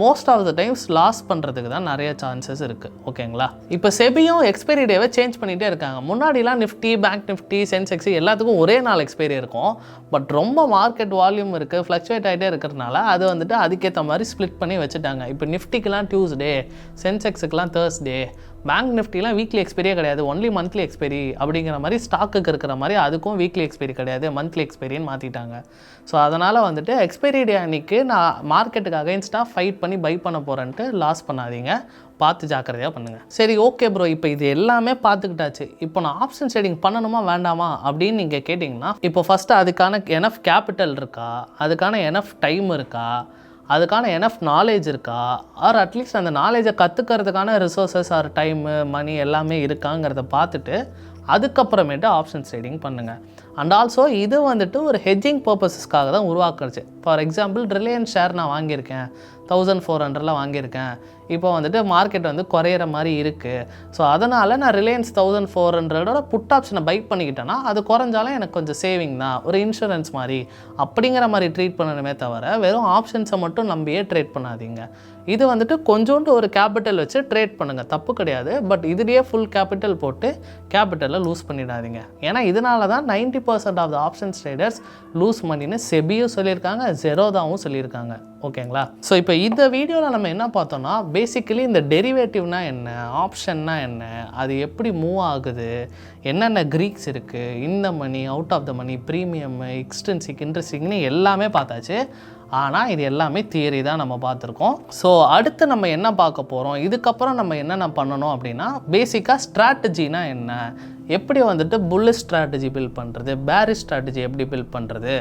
Most of the times loss பண்ணுறதுக்கு தான் நிறைய சான்சஸ் இருக்குது. ஓகேங்களா? இப்போ செபியும் எக்ஸ்பைரி டேவை சேஞ்ச் பண்ணிகிட்டே இருக்காங்க. முன்னாடிலாம் நிஃப்டி, பேங்க் நிஃப்டி, சென்செக்ஸ் எல்லாத்துக்கும் ஒரே நாள் எக்ஸ்பைரி இருக்கும். பட் ரொம்ப மார்க்கெட் வால்யூம் இருக்குது, ஃப்ளக்சுவேட் ஆகிட்டே இருக்கிறதுனால அது வந்துட்டு அதுக்கேற்ற மாதிரி ஸ்ப்ளிட் பண்ணி வச்சுட்டாங்க. இப்போ நிஃப்டிக்கெலாம் டியூஸ்டே, சென்செக்ஸுக்கெலாம் தேர்ஸ்டே, பேங்க் நிஃப்டிலாம் வீக்லி எக்ஸ்பைரியே கிடையாது, ஒன்லி மந்த்லி எக்ஸ்பைரி அப்படிங்கிற மாதிரி ஸ்டாக்குக்கு இருக்கிற மாதிரி அதுக்கும் வீக்லி எக்ஸ்பைரி கிடையாது, மந்த்லி எக்ஸ்பைரின்னு மாற்றிட்டாங்க. ஸோ அதனால் வந்துட்டு எக்ஸ்பைரி டே அன்றைக்கி நான் மார்க்கெட்டுக்கு அகைன்ஸ்டாக ஃபைட் பண்ணி பை பண்ண போகிறேன்ட்டு லாஸ் பண்ணாதீங்க, பார்த்து ஜாக்கிரதையாக பண்ணுங்கள். சரி, ஓகே ப்ரோ, இப்போ இது எல்லாமே பார்த்துக்கிட்டாச்சு, இப்போ நான் ஆப்ஷன் ட்ரேடிங் பண்ணணுமா வேண்டாமா அப்படின்னு நீங்கள் கேட்டிங்கன்னா, இப்போ ஃபஸ்ட்டு அதுக்கான எனஃப் கேபிட்டல் இருக்கா, அதுக்கான எனஃப் டைம் இருக்கா, அதுக்கான எனஃப் நாலேஜ் இருக்கா, ஆர் அட்லீஸ்ட் அந்த நாலேஜை கற்றுக்கிறதுக்கான ரிசோர்ஸஸ் ஆர் டைமு மணி எல்லாமே இருக்காங்கிறத பார்த்துட்டு அதுக்கப்புறமேட்டு ஆப்ஷன்ஸ் ட்ரேடிங் பண்ணுங்கள். அண்ட் ஆல்சோ இது வந்துட்டு ஒரு ஹெட்ஜிங் பர்பஸஸ்க்காக தான் உருவாக்குச்சு. ஃபார் எக்ஸாம்பிள் ரிலையன்ஸ் ஷேர் நான் வாங்கியிருக்கேன், 1400 வாங்கியிருக்கேன். இப்போ வந்துட்டு மார்க்கெட் வந்து குறையிற மாதிரி இருக்குது. ஸோ அதனால் நான் ரிலையன்ஸ் 1400 புட் ஆப்ஷனை பை பண்ணிக்கிட்டேன்னா அது குறைஞ்சாலும் எனக்கு கொஞ்சம் சேவிங் தான், ஒரு இன்சூரன்ஸ் மாதிரி அப்படிங்கிற மாதிரி ட்ரீட் பண்ணணுமே தவிர வெறும் ஆப்ஷன்ஸை மட்டும் நம்பியே ட்ரேட் பண்ணாதீங்க. இது வந்துட்டு கொஞ்சோண்டு ஒரு கேபிட்டல் வச்சு ட்ரேட் பண்ணுங்கள், தப்பு கிடையாது. பட் இதுலேயே ஃபுல் கேபிட்டல் போட்டு கேபிட்டலை லூஸ் பண்ணிடாதீங்க. ஏன்னா இதனால தான் 90% of the options traders lose மணின்னு செபியும் சொல்லியிருக்காங்க, ஜெரோதாவும் சொல்லியிருக்காங்க. ஓகேங்களா? ஸோ இப்போ இந்த வீடியோவில் நம்ம என்ன பார்த்தோம்னா பேசிக்கலி இந்த டெரிவேட்டிவ்னா என்ன, ஆப்ஷன்னா என்ன, அது எப்படி மூவ் ஆகுது, என்னென்ன க்ரீக்ஸ் இருக்குது, in the money, out of the money, premium, extrinsic, இன்ட்ரெஸ்டிங்னு எல்லாமே பார்த்தாச்சு. ஆனால் இது எல்லாமே தியரி தான் நம்ம பார்த்துருக்கோம். ஸோ அடுத்து நம்ம என்ன பார்க்க போகிறோம், இதுக்கப்புறம் நம்ம என்னென்ன பண்ணணும் அப்படின்னா பேசிக்காக ஸ்ட்ராட்டஜினா என்ன, எப்படி வந்துட்டு புல்லிஷ் ஸ்ட்ராட்டஜி பில்ட் பண்ணுறது, பேரிஷ் ஸ்ட்ராட்டஜி எப்படி பில்ட் பண்ணுறது,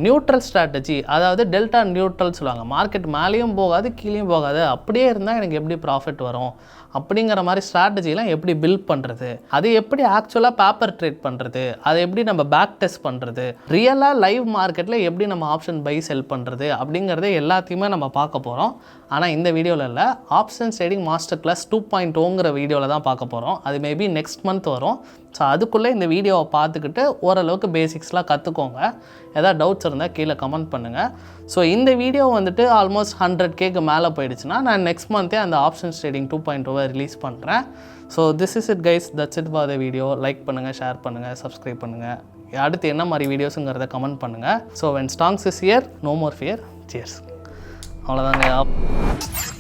நியூட்ரல் ஸ்ட்ராட்டஜி அதாவது டெல்டா நியூட்ரல் சொல்லுவாங்க, மார்க்கெட் மேலேயும் போகாது கீழேயும் போகாது, அப்படியே இருந்தால் எனக்கு எப்படி ப்ராஃபிட் வரும் அப்படிங்கிற மாதிரி ஸ்ட்ராட்டஜிலாம் எப்படி பில்ட் பண்ணுறது, அது எப்படி ஆக்சுவலாக பேப்பர் ட்ரேட் பண்ணுறது, அதை எப்படி நம்ம பேக் டெஸ்ட் பண்ணுறது, ரியலாக லைவ் மார்க்கெட்டில் எப்படி நம்ம ஆப்ஷன் பை செல் பண்ணுறது அப்படிங்கிறத எல்லாத்தையுமே நம்ம பார்க்க போகிறோம். ஆனால் இந்த வீடியோவில் இல்லை, ஆப்ஷன்ஸ் ட்ரேடிங் மாஸ்டர் கிளாஸ் 2.0ங்கிற வீடியோவில் தான் பார்க்க போகிறோம். அது மேபி நெக்ஸ்ட் மந்த் வரும். ஸோ அதுக்குள்ளே இந்த வீடியோவை பார்த்துக்கிட்டு ஓரளவுக்கு பேசிக்ஸ்லாம் கற்றுக்கோங்க. ஏதாவது டவுட்ஸ் இருந்தால் கீழே கமெண்ட் பண்ணுங்கள். ஸோ இந்த வீடியோ வந்துட்டு ஆல்மோஸ்ட் 100Kக்கு மேலே போயிடுச்சுன்னா நான் நெக்ஸ்ட் மந்த்தே அந்த ஆப்ஷன்ஸ் ட்ரேடிங் 2.0 ரிலீஸ் பண்ணுறேன். So this is it guys, that's it for the video. Like பண்ணுங்கள், ஷேர் பண்ணுங்கள், சப்ஸ்கிரைப் பண்ணுங்கள். அடுத்து என்ன மாதிரி வீடியோஸுங்கிறத கமெண்ட் பண்ணுங்கள். So when stocks is here, no more fear. Cheers. அவ்வளோதாங்க.